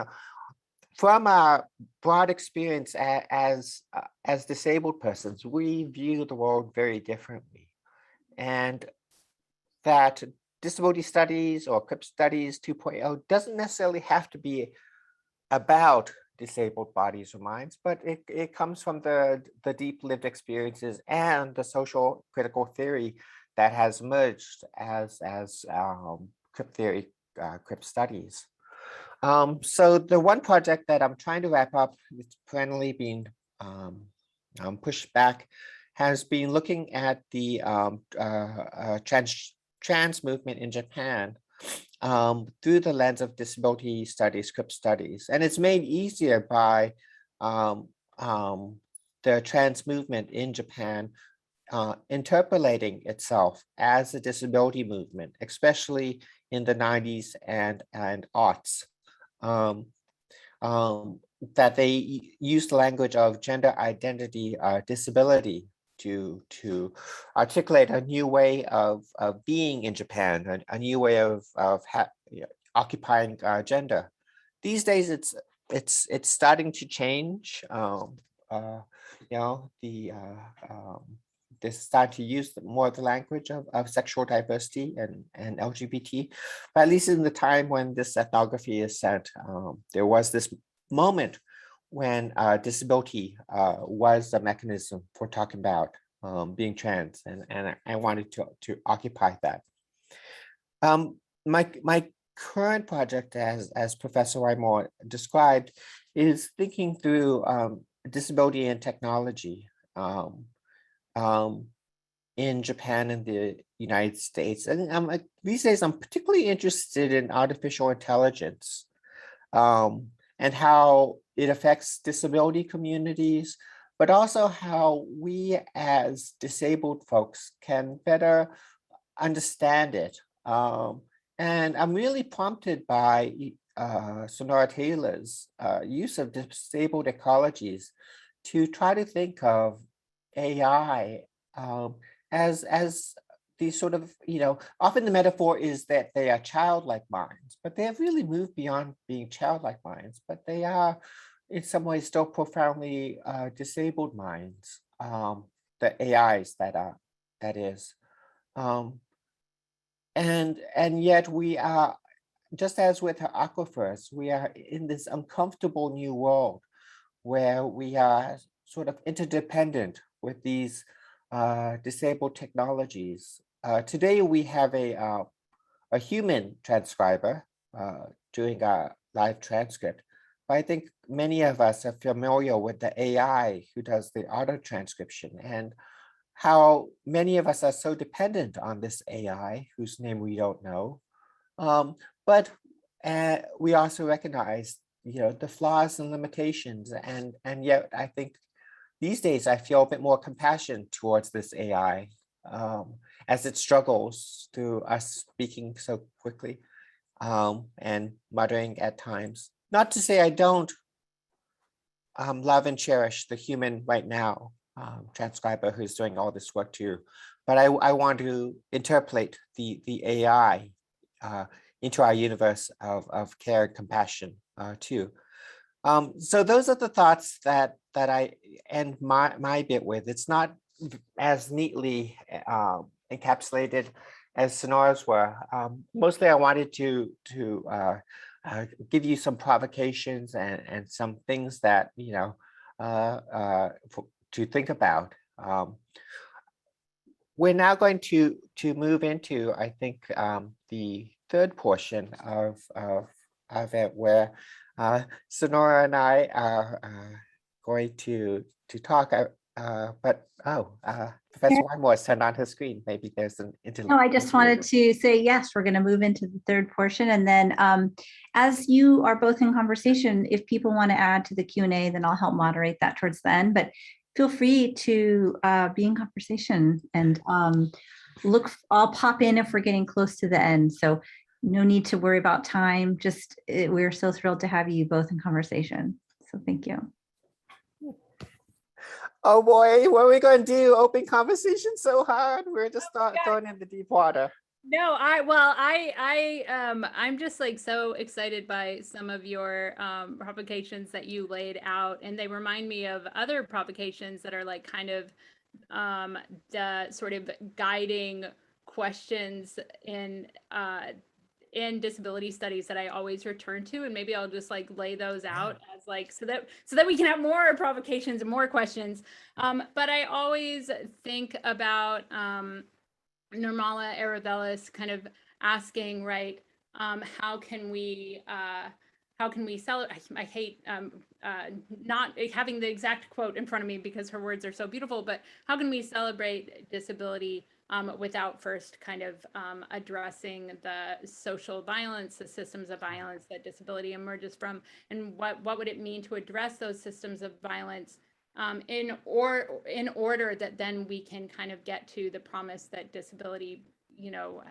from our broad experience as disabled persons, we view the world very differently. And that disability studies or Crip Studies 2.0 doesn't necessarily have to be about disabled bodies or minds, but it comes from the deep lived experiences and the social critical theory that has emerged as Crip theory, Crip Studies. So the one project that I'm trying to wrap up, it's perennially being pushed back, has been looking at the trans movement in Japan through the lens of disability studies, Crip Studies. And it's made easier by the trans movement in Japan interpolating itself as a disability movement, especially in the 90s and aughts. That they use the language of gender identity disability to articulate a new way of being in Japan, a new way of occupying gender. These days, it's starting to change. They start to use more of the language of sexual diversity and LGBT. But at least in the time when this ethnography is set, there was this moment when disability was the mechanism for talking about being trans, and I wanted to occupy that. My current project, as Professor Wymore described, is thinking through disability and technology in Japan and the United States. And these days, I'm particularly interested in artificial intelligence and how it affects disability communities, but also how we as disabled folks can better understand it. And I'm really prompted by Sunaura Taylor's use of disabled ecologies to try to think of AI as these sort of, often the metaphor is that they are childlike minds, but they have really moved beyond being childlike minds, but they are in some ways still profoundly disabled minds, the AIs that is. And yet we are, just as with our aquifers, we are in this uncomfortable new world where we are sort of interdependent with these disabled technologies. Today we have a human transcriber doing a live transcript, but I think many of us are familiar with the AI who does the auto transcription, and how many of us are so dependent on this AI whose name we don't know. But we also recognize, the flaws and limitations, and yet I think these days I feel a bit more compassion towards this AI as it struggles through us speaking so quickly and muttering at times. Not to say I don't love and cherish the human right now, transcriber who's doing all this work too, but I want to interpolate the AI into our universe of care and compassion too. So those are the thoughts that I end my bit with. It's not as neatly encapsulated as Sunaura's were. Mostly I wanted to give you some provocations and some things that, to think about. We're now going to move into, I think, the third portion of it, where Sunaura and I are going to talk. Professor Wymore has turned on her screen. Maybe there's an No, I just wanted to say, yes, we're going to move into the third portion. And then as you are both in conversation, if people want to add to the Q&A, then I'll help moderate that towards the end. But feel free to be in conversation and I'll pop in if we're getting close to the end. So no need to worry about time. Just we're so thrilled to have you both in conversation. So thank you. Oh boy, what are we going to do? Open conversation so hard. We're just going in the deep water. No, I'm just like so excited by some of your provocations that you laid out, and they remind me of other provocations that are like kind of the sort of guiding questions in disability studies that I always return to, and maybe I'll just like lay those out as like so that we can have more provocations and more questions. But I always think about Nirmala Aravelis kind of asking, right, how can we celebrate? I hate not having the exact quote in front of me because her words are so beautiful, but how can we celebrate disability without first kind of addressing the social violence, the systems of violence that disability emerges from, and what would it mean to address those systems of violence in order that then we can kind of get to the promise that disability,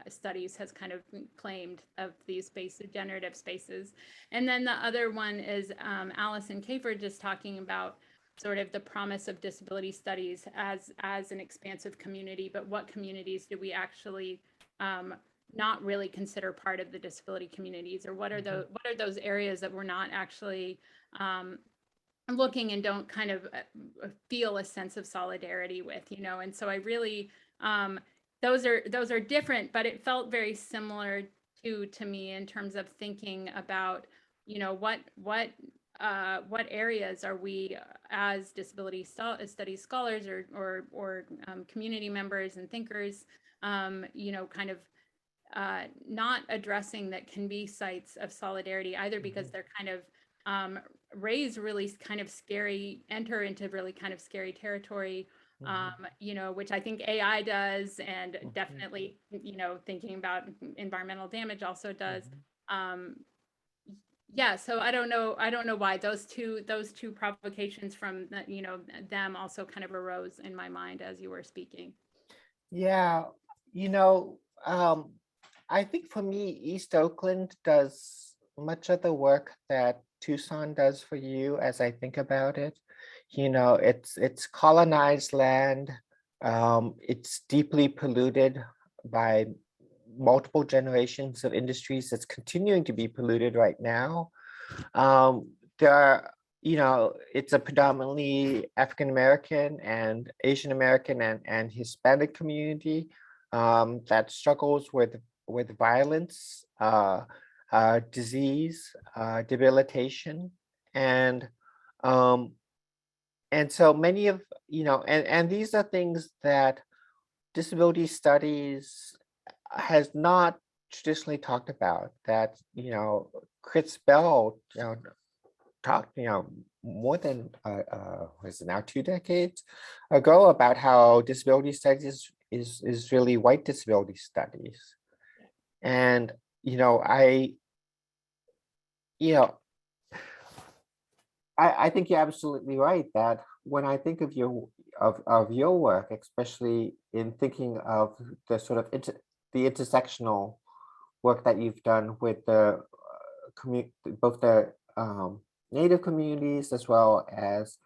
studies has kind of claimed of these spaces, generative spaces. And then the other one is Alison Kafer just talking about sort of the promise of disability studies as an expansive community, but what communities do we actually not really consider part of the disability communities, or what are those areas that we're not actually looking and don't kind of feel a sense of solidarity with, and so I really those are different, but it felt very similar to me in terms of thinking about what areas are we as disability studies scholars or community members and thinkers kind of not addressing that can be sites of solidarity either, because they're kind of raise really kind of scary, enter into really kind of scary territory, which I think AI does, and definitely, thinking about environmental damage also does. Yeah, so I don't know why those two provocations from them also kind of arose in my mind as you were speaking. Yeah, I think for me, East Oakland does much of the work that Tucson does for you as I think about it. It's colonized land. It's deeply polluted by multiple generations of industries that's continuing to be polluted right now. There are, it's a predominantly African American and Asian American and Hispanic community that struggles with violence, disease, debilitation, and so many of and these are things that disability studies has not traditionally talked about. That Chris Bell talked more than was it now 2 decades ago about how disability studies is really white disability studies. And I think you're absolutely right that when I think of your work, especially in thinking of the sort of the intersectional work that you've done with the both the Native communities as well as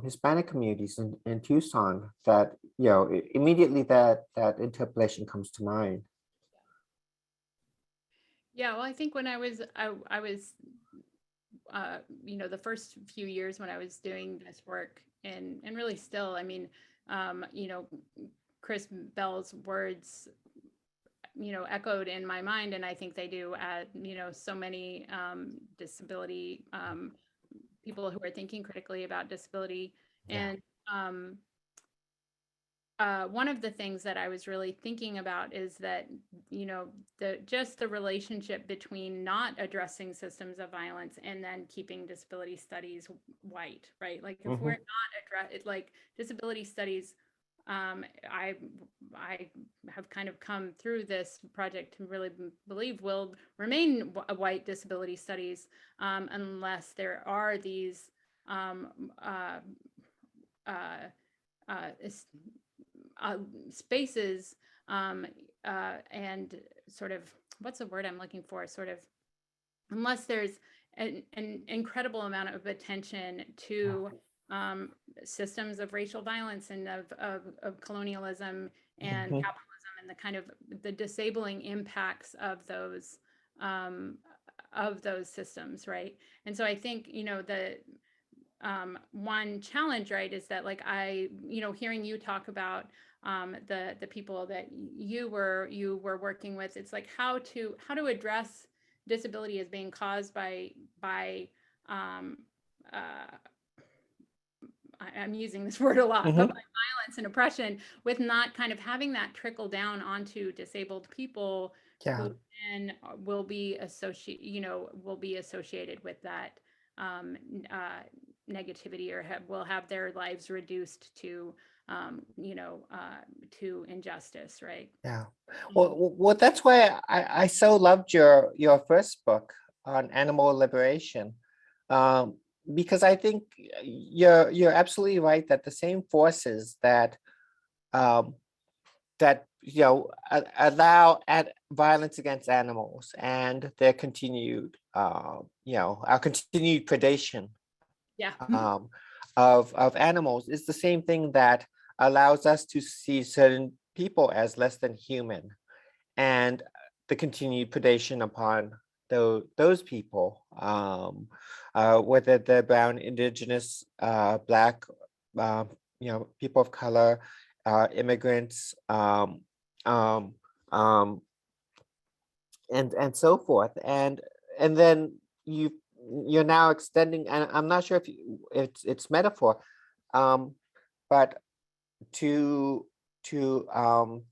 Hispanic communities in Tucson, that immediately that interpolation comes to mind. Yeah, well, I think when I was the first few years when I was doing this work, and really still, I mean, Chris Bell's words, echoed in my mind, and I think they do at, so many disability people who are thinking critically about disability. Yeah. And one of the things that I was really thinking about is that, the relationship between not addressing systems of violence and then keeping disability studies white, right? Like if we're not like disability studies, I have kind of come through this project to really believe will remain white disability studies unless there are these spaces and sort of, what's the word I'm looking for, sort of, unless there's an incredible amount of attention to systems of racial violence and of colonialism and capitalism and the kind of the disabling impacts of those systems, right? And so I think the one challenge, right, is that like hearing you talk about the people that you were working with, it's like how to address disability as being caused by I'm using this word a lot, but by violence violence and oppression, with not kind of having that trickle down onto disabled people Yeah. who then will be associated with that negativity, or will have their lives reduced to to injustice, right? Yeah. Well, that's why I so loved your first book on animal liberation, because I think you're absolutely right that the same forces that um, allow violence against animals and their continued our continued predation Yeah. of animals is the same thing that allows us to see certain people as less than human, and the continued predation upon those people, whether they're brown, indigenous, black, people of color, immigrants, um, um, and so forth, and then you're now extending, and I'm not sure if it's metaphor, but to the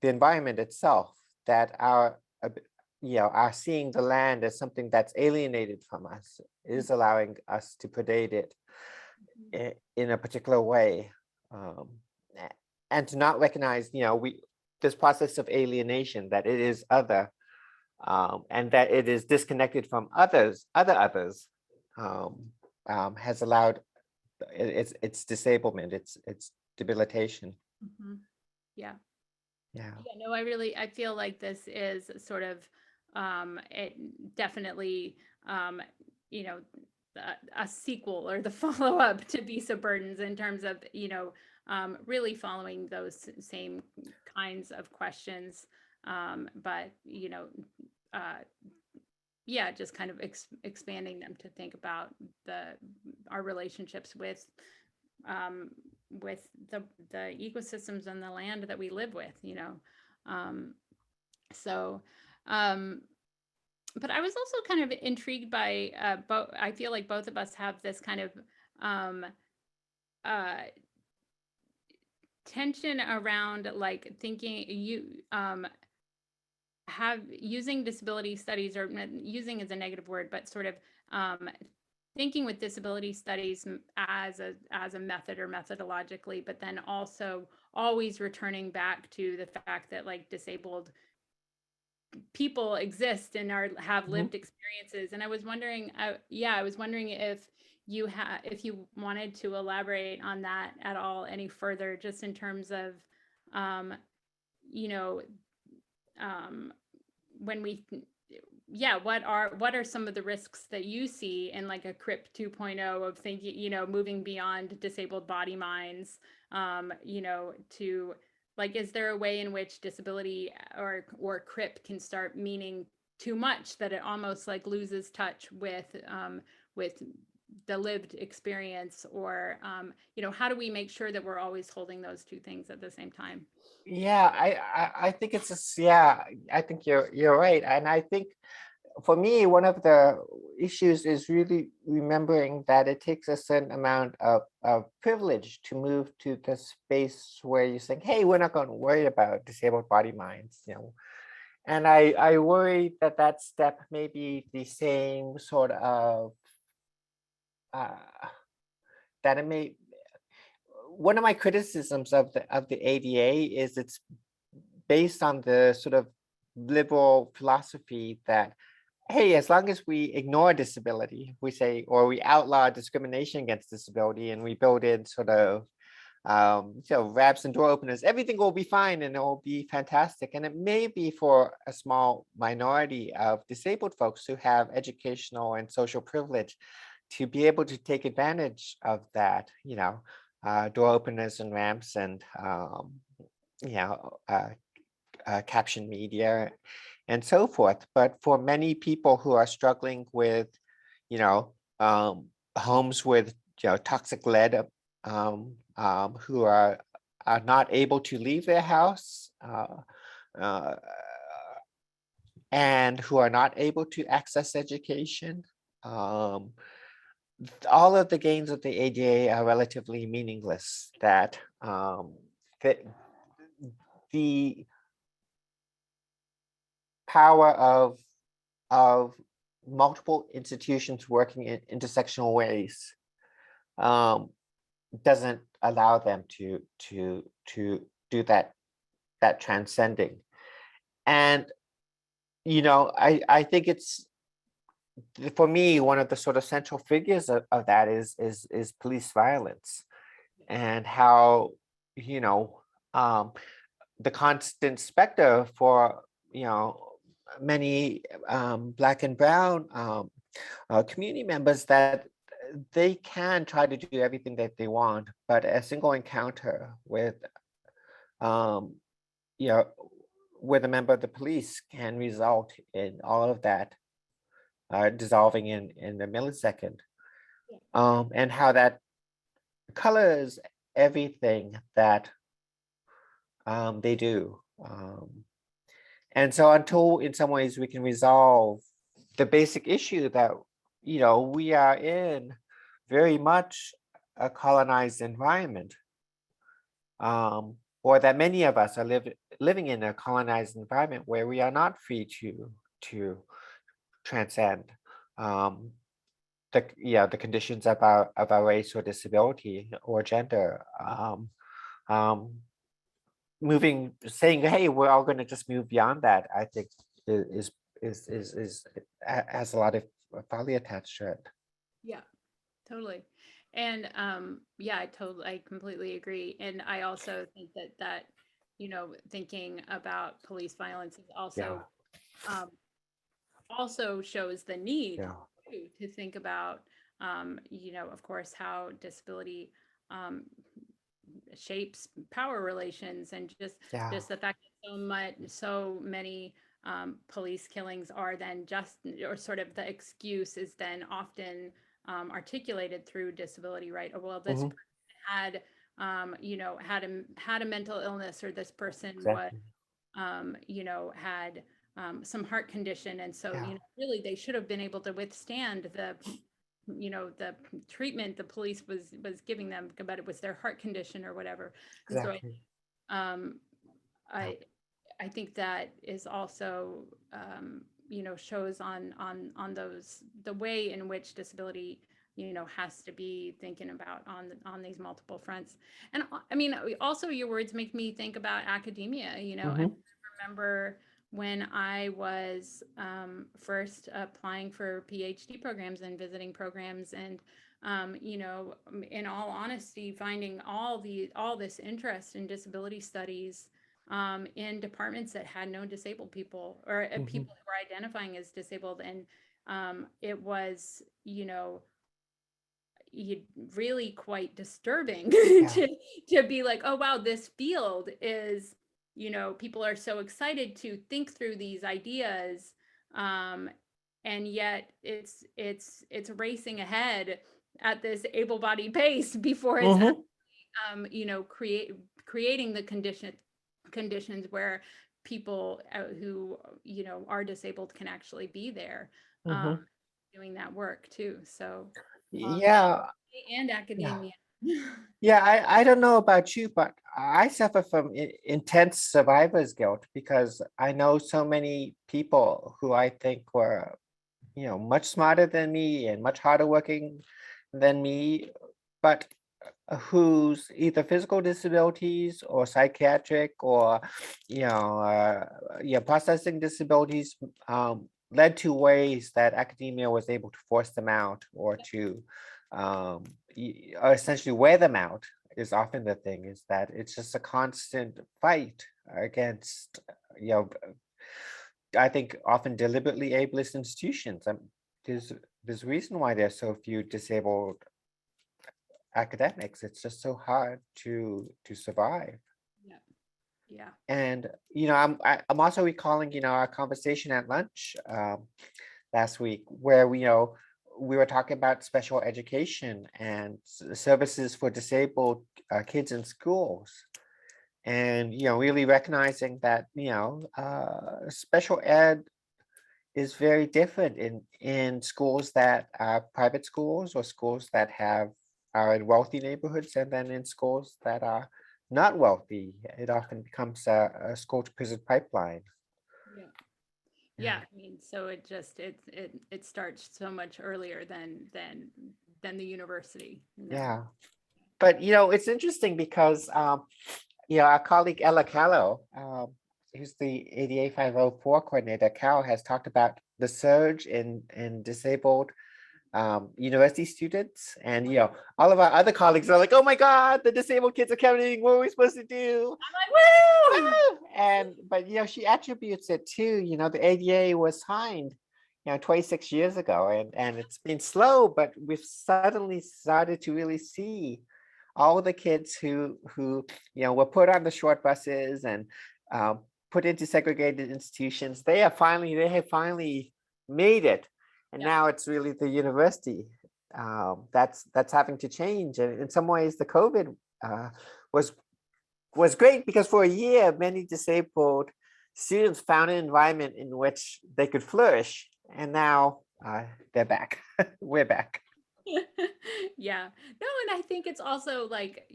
environment itself, that our seeing the land as something that's alienated from us is allowing us to predate it in a particular way, and to not recognize this process of alienation, that it is other, and that it is disconnected from other others, has allowed its disablement, its debilitation. Mhm. Yeah. Yeah. Yeah, no, I feel like this is sort of it definitely you know a sequel or the follow-up to Beasts of Burdens, in terms of really following those same kinds of questions, but uh, yeah, just kind of expanding them to think about our relationships with um, the ecosystems and the land that we live with, so but I was also kind of intrigued by both. I feel like both of us have this kind of uh, tension around, like, thinking have using disability studies, or using is a negative word, but sort of thinking with disability studies as a method or methodologically, but then also always returning back to the fact that, like, disabled people exist and have lived experiences. And I was wondering, I was wondering if if you wanted to elaborate on that at all any further, just in terms of you know when we what are some of the risks that you see in, like, a Crip 2.0 of thinking, moving beyond disabled body minds, to, like, is there a way in which disability or Crip can start meaning too much, that it almost, like, loses touch with the lived experience, or how do we make sure that we're always holding those two things at the same time? Yeah, I think it's just, yeah, I think you're right. And I think for me, one of the issues is really remembering that it takes a certain amount of privilege to move to the space where you're saying, hey, we're not going to worry about disabled body minds, And I worry that that step may be the same sort of, that it may, one of my criticisms of the ADA is it's based on the sort of liberal philosophy that, hey, as long as we ignore disability, we say, or we outlaw discrimination against disability, and we build in sort of ramps and door openers, everything will be fine and it will be fantastic. And it may be for a small minority of disabled folks who have educational and social privilege to be able to take advantage of that, door openers and ramps, and caption media and so forth. But for many people who are struggling with, homes with toxic lead, who are not able to leave their house, and who are not able to access education, all of the gains of the ADA are relatively meaningless, that the power of multiple institutions working in intersectional ways doesn't allow them to do that transcending. And I think it's, for me, one of the sort of central figures of that is police violence, and how the constant specter for many Black and Brown community members, that they can try to do everything that they want, but a single encounter with with a member of the police can result in all of that dissolving in a millisecond, and how that colors everything that they do. And so until in some ways we can resolve the basic issue that, we are in very much a colonized environment, or that many of us are living in a colonized environment where we are not free to transcend the conditions of our race or disability or gender. Saying, hey, we're all going to just move beyond that, I think is has a lot of folly attached to it. Yeah, totally. And I completely agree. And I also think that thinking about police violence is also shows the need to think about of course, how disability shapes power relations, and just the fact that so many police killings are then just, or sort of the excuse is then often articulated through disability, right? Oh, well, this person had had a mental illness, or this person was had some heart condition, and so really they should have been able to withstand the treatment the police was giving them, but it was their heart condition or whatever. Exactly. And so I think that is also shows on those, the way in which disability has to be thinking about on these multiple fronts. And I mean, also your words make me think about academia. I remember when I was first applying for PhD programs and visiting programs, and in all honesty, finding all this interest in disability studies in departments that had no disabled people, or people who were identifying as disabled, and it was really quite disturbing to be like, oh wow, this field is, people are so excited to think through these ideas, and yet it's racing ahead at this able-bodied pace before it's creating the conditions where people who are disabled can actually be there doing that work too. So and academia. I don't know about you, but I suffer from intense survivor's guilt, because I know so many people who I think were much smarter than me and much harder working than me, but whose either physical disabilities or psychiatric or processing disabilities led to ways that academia was able to force them out, or to or essentially wear them out. Is often the thing, is that it's just a constant fight against I think often deliberately ableist institutions. There's a reason why there's so few disabled academics. It's just so hard to survive. Yeah. And I'm also recalling our conversation at lunch last week, where we were talking about special education and services for disabled kids in schools, and really recognizing that special ed is very different in schools that are private schools or schools that are in wealthy neighborhoods, and then in schools that are not wealthy. It often becomes a school to prison pipeline. Yeah. Yeah, I mean, so it just it starts so much earlier than the university. Yeah. But it's interesting because our colleague Ella Callow, who's the ADA 504 coordinator, Cal has talked about the surge in disabled university students, and all of our other colleagues are like, oh my God, the disabled kids are coming. What are we supposed to do? I'm like, woo! But she attributes it to the ADA was signed 26 years ago, and it's been slow, but we've suddenly started to really see all the kids who were put on the short buses and put into segregated institutions. They have finally made it, and now it's really the university that's having to change. And in some ways, the COVID was great, because for a year, many disabled students found an environment in which they could flourish, and now they're back. We're back. Yeah, no, and I think it's also like,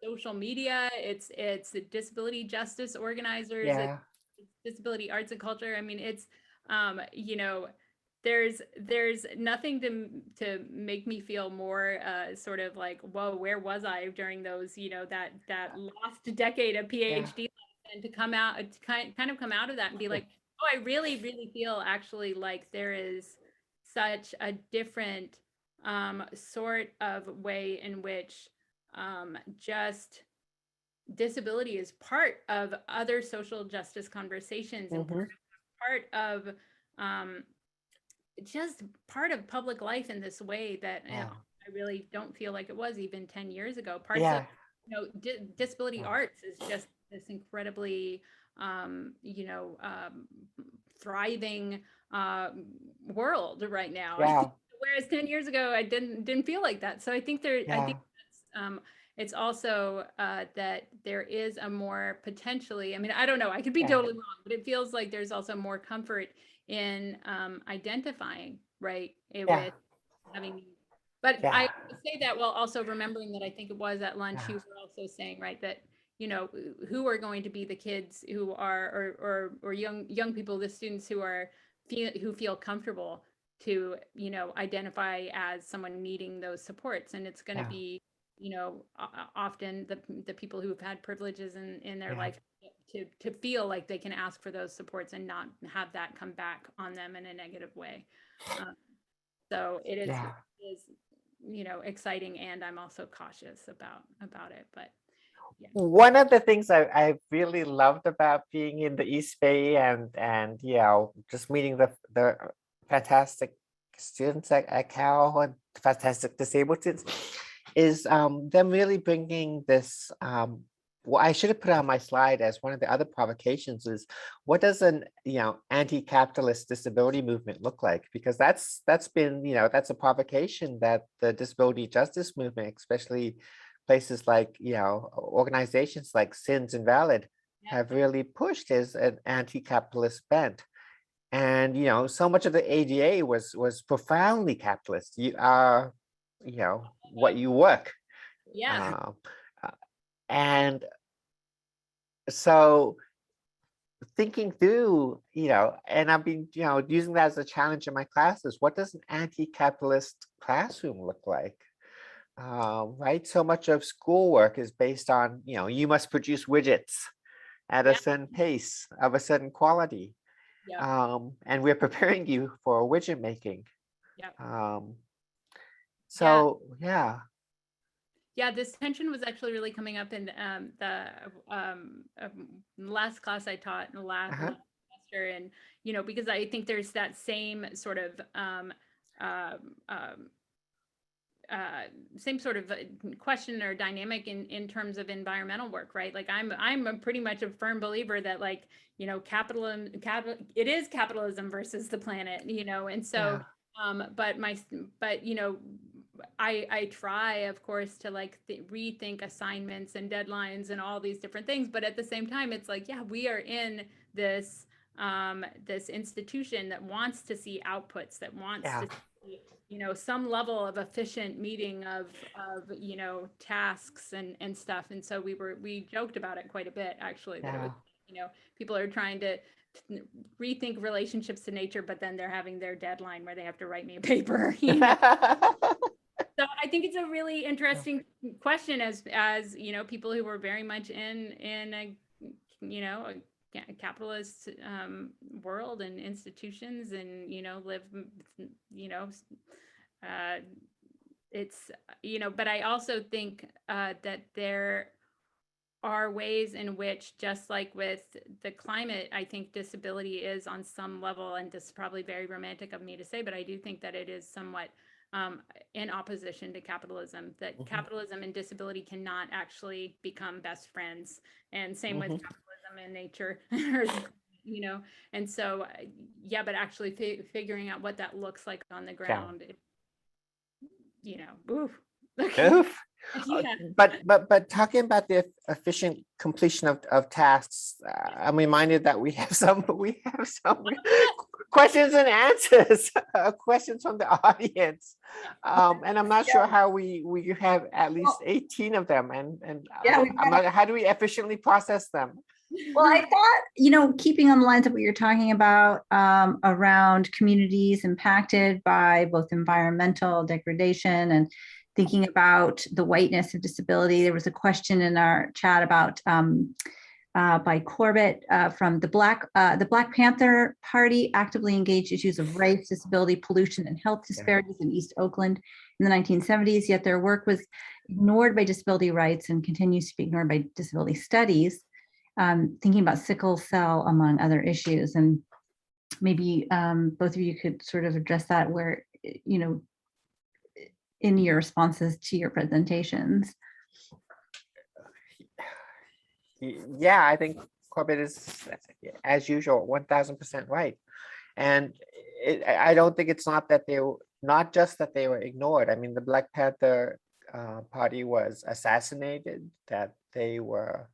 social media, it's the disability justice organizers, Yeah. it's disability arts and culture. I mean, it's there's nothing to make me feel more sort of like, whoa, where was I during those, that lost decade of PhD life, and to come out, to kind of come out of that and be like, oh, I really, really feel actually like there is such a different sort of way in which just disability is part of other social justice conversations, and part of just part of public life in this way that I really don't feel like it was even 10 years ago. Parts of disability arts is just this incredibly thriving world right now. Whereas 10 years ago I didn't feel like that. So I think I think that's it's also that there is a more potentially, I mean, I don't know, I could be totally wrong, but it feels like there's also more comfort in identifying, right, with having, but I say that while also remembering that I think it was at lunch you were also saying, right, that who are going to be the kids who are or young people, the students who are who feel comfortable to identify as someone needing those supports, and it's going to be often the people who've had privileges in their life to feel like they can ask for those supports and not have that come back on them in a negative way. So it is exciting, and I'm also cautious about it, but one of the things I really loved about being in the East Bay and just meeting the fantastic students at Cal and fantastic disabled students is them really bringing this. What I should have put on my slide as one of the other provocations is, what does an anti-capitalist disability movement look like? Because that's been that's a provocation that the disability justice movement, especially places like organizations like Sins Invalid, have really pushed as an anti-capitalist bent. And so much of the ADA was profoundly capitalist. You are what you work. And so thinking through, and I've been, using that as a challenge in my classes, what does an anti-capitalist classroom look like? Right? So much of schoolwork is based on, you must produce widgets at a certain pace of a certain quality. And we're preparing you for widget making. Yeah, this tension was actually really coming up in the last class I taught in the last semester, and because I think there's that same sort of same sort of question or dynamic in terms of environmental work, right? Like I'm a pretty much a firm believer that capitalism it is capitalism versus the planet, and so I try, of course, to rethink assignments and deadlines and all these different things, but at the same time, it's like, we are in this this institution that wants to see outputs, that wants Yeah. to see, some level of efficient meeting of tasks and stuff. And so we joked about it quite a bit, actually, that it was, people are trying to rethink relationships to nature, but then they're having their deadline where they have to write me a paper. So I think it's a really interesting question as people who were very much in a a capitalist world and institutions, and live it's but I also think that there are ways in which, just like with the climate, I think disability is on some level, and this is probably very romantic of me to say, but I do think that it is somewhat in opposition to capitalism, that capitalism and disability cannot actually become best friends. And same with capitalism and nature, and so, but actually figuring out what that looks like on the ground, oof. Oof. Yeah. But talking about the efficient completion of tasks, I'm reminded that we have some questions and answers, questions from the audience, and I'm not sure how we have at least 18 of them, and how do we efficiently process them? Well, I thought, keeping on the lines of what you're talking about around communities impacted by both environmental degradation and thinking about the whiteness of disability. There was a question in our chat about by Corbett from the Black Panther Party actively engaged issues of race, disability, pollution, and health disparities in East Oakland in the 1970s, yet their work was ignored by disability rights and continues to be ignored by disability studies, thinking about sickle cell, among other issues. And maybe both of you could sort of address that, where, in your responses to your presentations. Yeah, I think Corbett is, as usual, 1000% right. And I don't think it's not just that they were ignored. I mean, the Black Panther Party was assassinated, that they were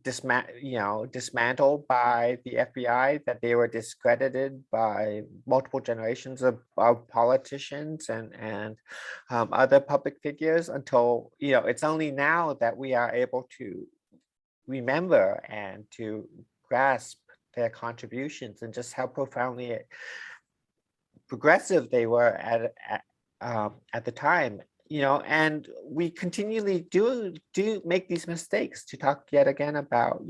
dismantled by the FBI, that they were discredited by multiple generations of politicians and other public figures, until it's only now that we are able to remember and to grasp their contributions and just how profoundly progressive they were at the time. And we continually do make these mistakes. To talk yet again about,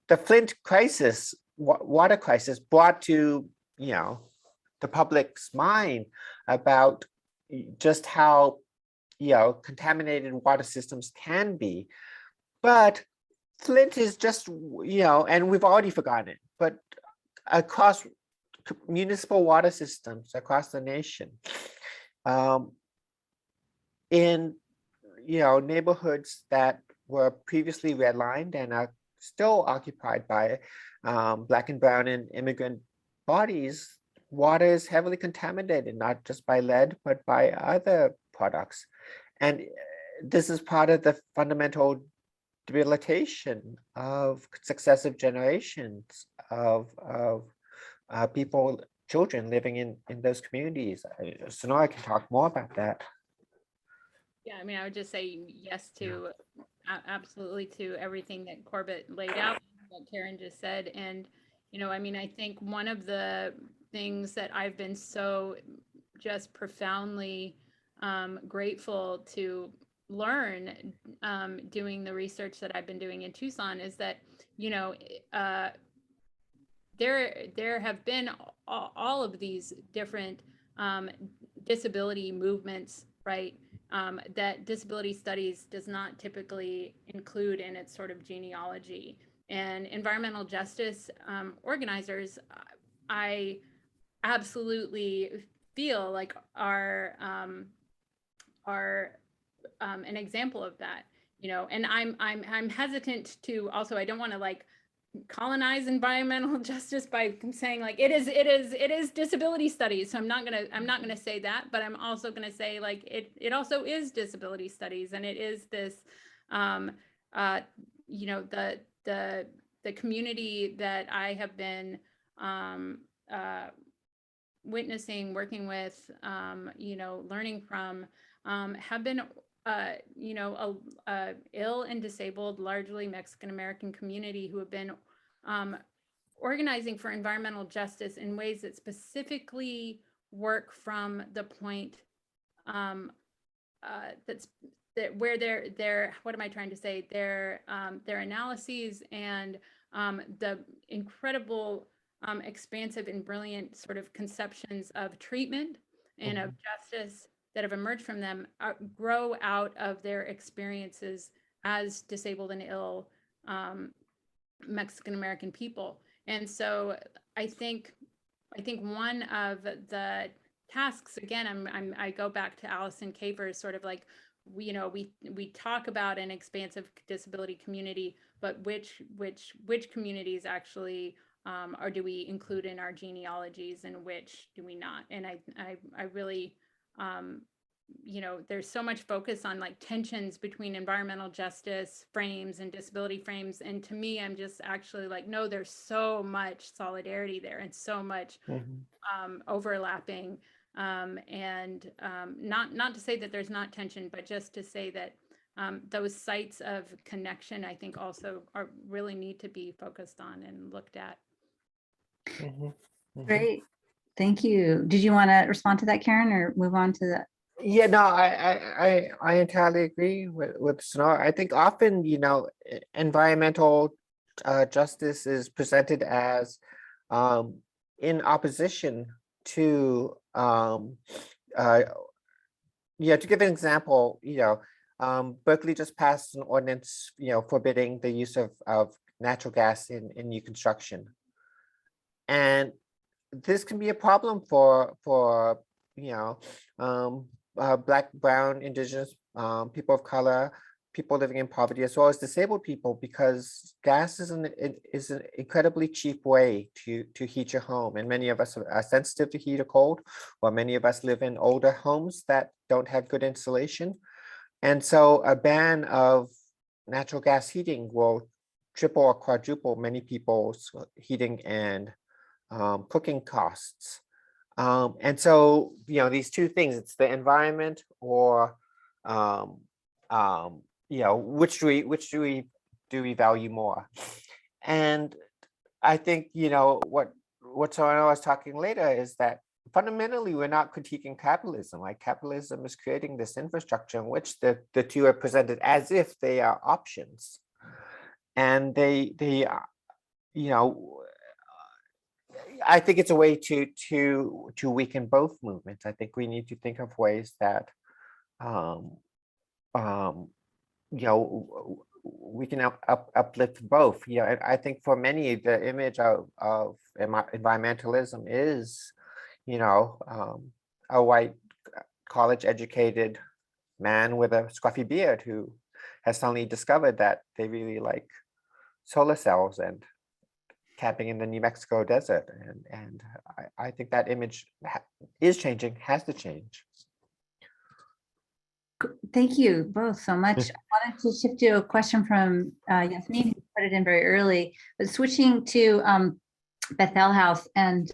the Flint crisis, water crisis, brought to, the public's mind about just how, contaminated water systems can be. But Flint is just, and we've already forgotten it, but across municipal water systems across the nation, in neighborhoods that were previously redlined and are still occupied by Black and brown and immigrant bodies, water is heavily contaminated, not just by lead, but by other products. And this is part of the fundamental debilitation of successive generations of people, children living in those communities. Sunaura can talk more about that. Yeah, I mean, I would just say yes to absolutely to everything that Corbett laid out, what Karen just said. And, I mean, I think one of the things that I've been so just profoundly grateful to learn doing the research that I've been doing in Tucson is that, there have been all of these different disability movements, right? That disability studies does not typically include in its sort of genealogy. And environmental justice organizers, I absolutely feel like are an example of that, and I'm hesitant to also, I don't want to colonize environmental justice by saying it is disability studies. So I'm not gonna say that, but I'm also gonna say it also is disability studies, and it is this the the community that I have been witnessing, working with, learning from, have been, ill and disabled, largely Mexican American community who have been organizing for environmental justice in ways that specifically work from the point where their what am I trying to say? Their analyses and the incredible expansive and brilliant sort of conceptions of treatment and of justice that have emerged from them grow out of their experiences as disabled and ill Mexican American people. And so I think one of the tasks, again, I go back to Allison Caver's sort of like, we talk about an expansive disability community, but which communities actually or do we include in our genealogies and which do we not? And I really, there's so much focus on like tensions between environmental justice frames and disability frames. And to me, I'm just actually like, no, there's so much solidarity there and so much overlapping. And not to say that there's not tension, but just to say that those sites of connection, I think also really need to be focused on and looked at. Great. Thank you. Did you want to respond to that, Karen, or move on to the? Yeah, no, I entirely agree with Sunaura. I think often, environmental justice is presented as in opposition to to give an example, Berkeley just passed an ordinance, forbidding the use of natural gas in new construction. And this can be a problem for Black, Brown, Indigenous, people of color, people living in poverty, as well as disabled people, because gas is an incredibly cheap way to heat your home. And many of us are sensitive to heat or cold, or many of us live in older homes that don't have good insulation. And so a ban of natural gas heating will triple or quadruple many people's heating and cooking costs. And so, these two things, it's the environment or, which do we value more? And I think, what Sunaura was talking later is that fundamentally, we're not critiquing capitalism. Like, capitalism is creating this infrastructure in which the two are presented as if they are options. And they I think it's a way to weaken both movements. I think we need to think of ways that we can uplift both. And I think for many, the image of environmentalism is, a white college-educated man with a scruffy beard who has suddenly discovered that they really like solar cells and camping in the New Mexico desert. And I think that image is changing, has to change. Thank you both so much. I wanted to shift to a question from Yasmin, who put it in very early, but switching to Bethel House and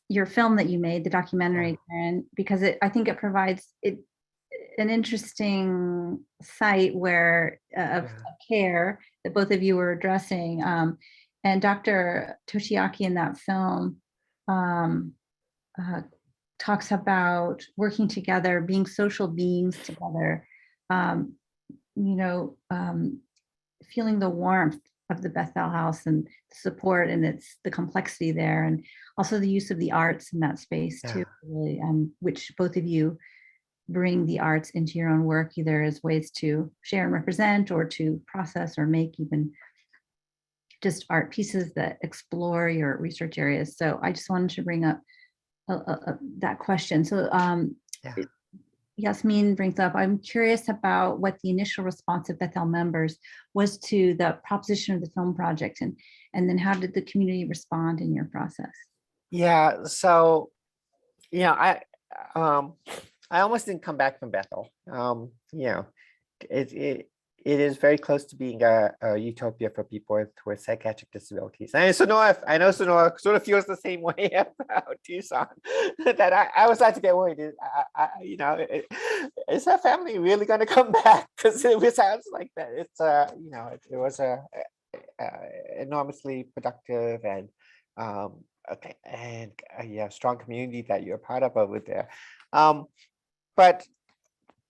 your film that you made, the documentary, Karen, because I think it provides an interesting site where of care that both of you were addressing. And Dr. Toshiaki in that film talks about working together, being social beings together, feeling the warmth of the Bethel House and the support and the complexity there, and also the use of the arts in that space too, really, which both of you bring the arts into your own work, either as ways to share and represent or to process or make even just art pieces that explore your research areas. So I just wanted to bring up that question. So Yasmin brings up, I'm curious about what the initial response of Bethel members was to the proposition of the film project, and then how did the community respond in your process? Yeah, so I almost didn't come back from Bethel. it is very close to being a utopia for people with psychiatric disabilities. And Sonora, I know Sonora sort of feels the same way about Tucson. That I was starting to get worried. Is her family really going to come back? Because it sounds like that. It's it was a enormously productive and okay, and yeah, strong community that you're part of over there. But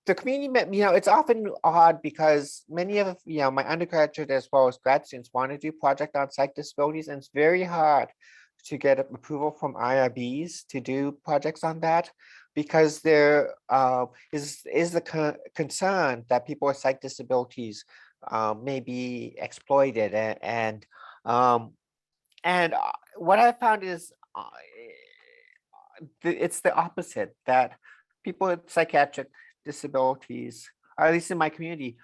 the community, it's often odd because many of, my undergraduate as well as grad students want to do project on psych disabilities, and it's very hard to get approval from IRBs to do projects on that because there is the concern that people with psych disabilities may be exploited and what I found is it's the opposite, that people with psychiatric disabilities, or at least in my community,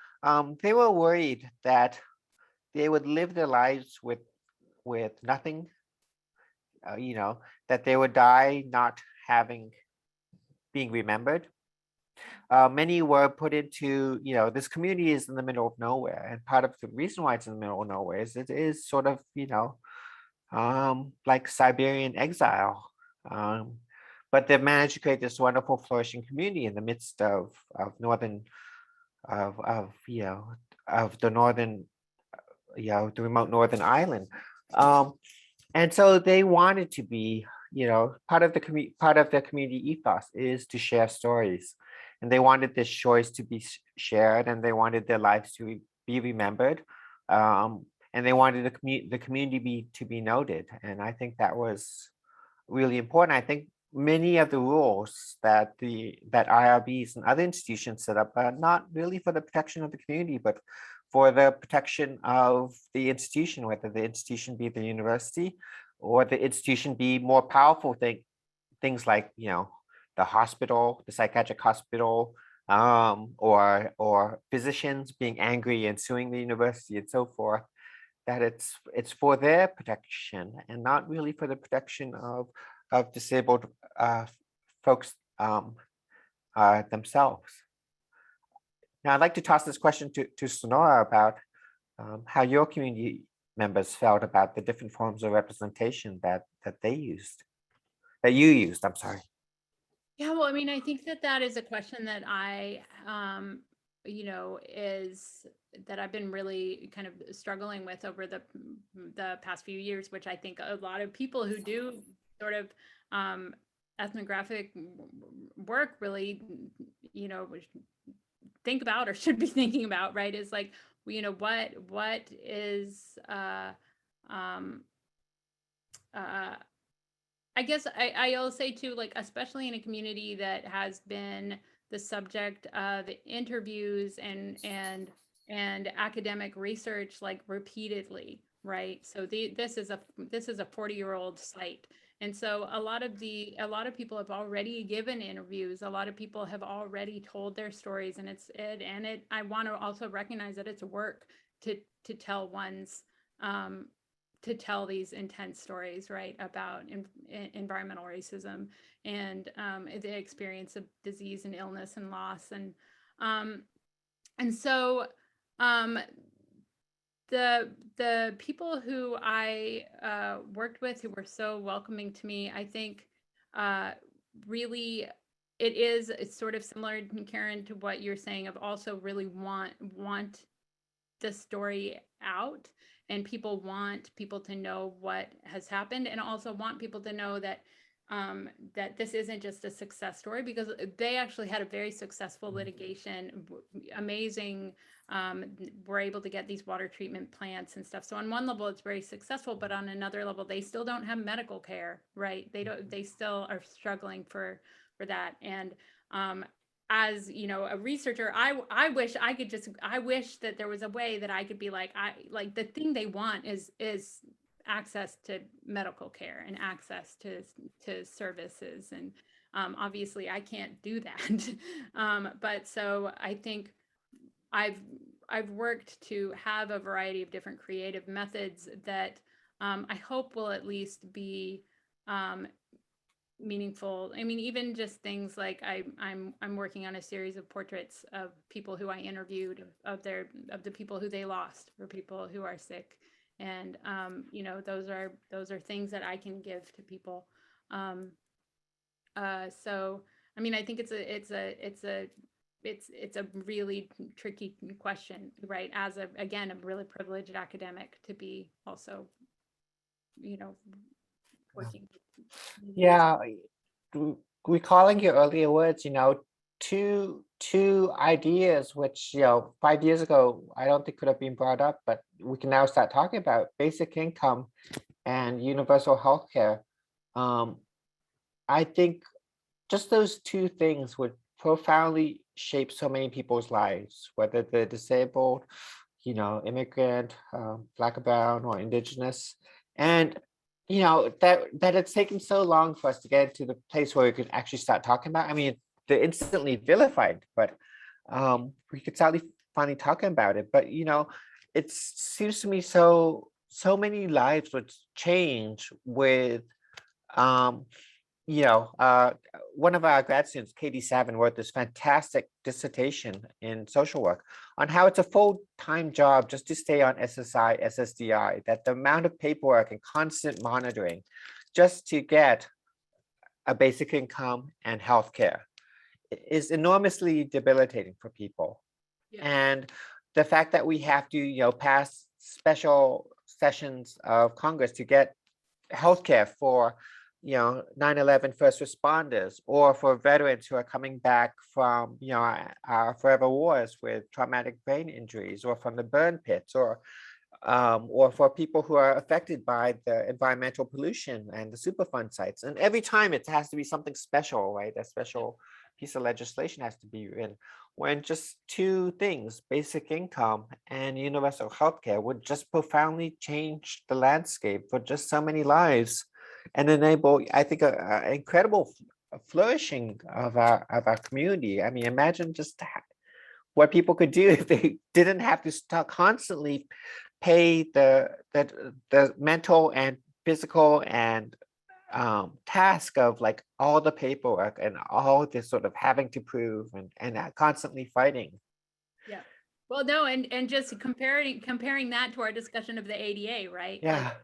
they were worried that they would live their lives with nothing, that they would die not being remembered. Many were put into, this community is in the middle of nowhere, and part of the reason why it's in the middle of nowhere is it is sort of, like Siberian exile. But they've managed to create this wonderful flourishing community in the midst of northern of the northern the remote northern island, and so they wanted to be part of the community ethos is to share stories, and they wanted this choice to be shared, and they wanted their lives to be remembered, and they wanted the community to be noted, and I think that was really important. I think many of the rules that IRBs and other institutions set up are not really for the protection of the community, but for the protection of the institution, whether the institution be the university or the institution be more powerful things like the hospital, the psychiatric hospital, or physicians being angry and suing the university and so forth. That it's for their protection and not really for the protection of disabled folks themselves. Now, I'd like to toss this question to Sonora about how your community members felt about the different forms of representation that you used. I'm sorry. Yeah, well, I mean, I think that is a question that I, is that I've been really kind of struggling with over the past few years, which I think a lot of people who do sort of ethnographic work really, think about or should be thinking about, right? Is like, what is I guess I'll say too, like, especially in a community that has been the subject of interviews and academic research like repeatedly, right? So this is a 40-year-old site. And so a lot of people have already given interviews. A lot of people have already told their stories, and I want to also recognize that it's work to tell one's to tell these intense stories, right, about environmental racism and the experience of disease and illness and loss, and so the people who I worked with, who were so welcoming to me, I think really it's sort of similar, Karen, to what you're saying, of also really want the story out, and people want people to know what has happened, and also want people to know that that this isn't just a success story, because they actually had a very successful litigation, amazing. We're able to get these water treatment plants and stuff. So on one level, it's very successful, but on another level, they still don't have medical care, right? They still are struggling for that. And as a researcher, I wish that there was a way that I could be like, the thing they want is access to medical care and access to services, and obviously I can't do that. But so I think I've worked to have a variety of different creative methods that I hope will at least be meaningful. I mean, even just things like I'm working on a series of portraits of people who I interviewed, of the people who they lost, or people who are sick, and you know, those are things that I can give to people. So I mean, I think it's a really tricky question, right? As again, a really privileged academic to be also, you know, working. Yeah, recalling your earlier words, you know, two ideas which, you know, 5 years ago I don't think could have been brought up, but we can now start talking about basic income and universal healthcare. I think just those two things would profoundly shape so many people's lives, whether they're disabled, you know, immigrant, Black or brown or indigenous. And, you know, that it's taken so long for us to get to the place where we could actually start talking about. I mean, they're instantly vilified, but we could sadly finally talking about it. But, you know, it seems to me so many lives would change with you know, one of our grad students, Katie Savin, wrote this fantastic dissertation in social work on how it's a full-time job just to stay on SSI, SSDI, that the amount of paperwork and constant monitoring just to get a basic income and healthcare is enormously debilitating for people. Yeah. And the fact that we have to, you know, pass special sessions of Congress to get healthcare for, you know, 9/11 first responders, or for veterans who are coming back from, you know, our forever wars with traumatic brain injuries, or from the burn pits, or for people who are affected by the environmental pollution and the Superfund sites. And every time it has to be something special, right? A special piece of legislation has to be written, when just two things, basic income and universal healthcare, would just profoundly change the landscape for just so many lives, and enable, I think, an incredible flourishing of our community. I mean, imagine just what people could do if they didn't have to constantly pay the mental and physical and task of like all the paperwork and all this sort of having to prove and constantly fighting. Yeah. Well, no, and just comparing that to our discussion of the ADA, right? Yeah. Like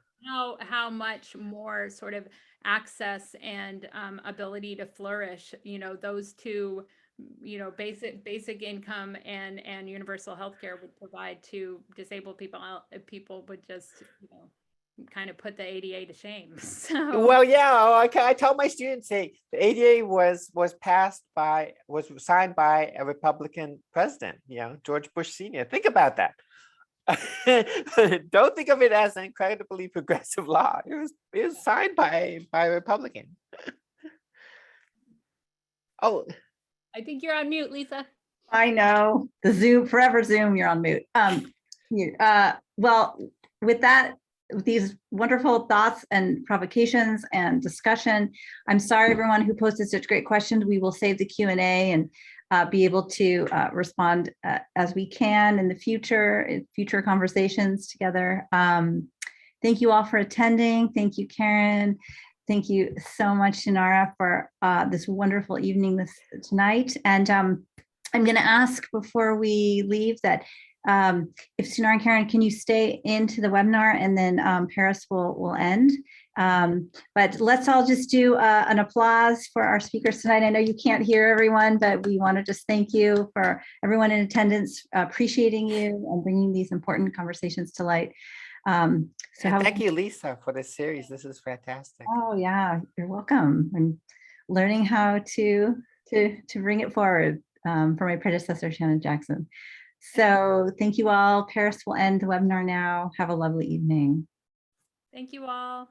how much more sort of access and ability to flourish, you know, those two, you know, basic income and universal healthcare would provide to disabled people. People would just, you know, kind of put the ADA to shame. So Well, yeah, I tell my students, hey, the ADA was signed by a Republican president, you know, George Bush Sr. Think about that. Don't think of it as an incredibly progressive law. It was signed by a Republican. Oh, I think you're on mute, Lisa. I know, the Zoom, forever Zoom, you're on mute. Well, with that, with these wonderful thoughts and provocations and discussion, I'm sorry everyone who posted such great questions. We will save the Q&A and be able to respond as we can in the future, in future conversations together. Thank you all for attending. Thank you, Karen. Thank you so much, Sunaura, for this wonderful evening tonight. And I'm going to ask before we leave that if Sunaura and Karen, can you stay into the webinar, and then Paris will end. But let's all just do an applause for our speakers tonight. I know you can't hear everyone, but we want to just thank you for everyone in attendance, appreciating you and bringing these important conversations to light. Thank you, Lisa, for this series. This is fantastic. Oh yeah, you're welcome. I'm learning how to bring it forward for my predecessor, Shannon Jackson. So thank you all. Paris will end the webinar now. Have a lovely evening. Thank you all.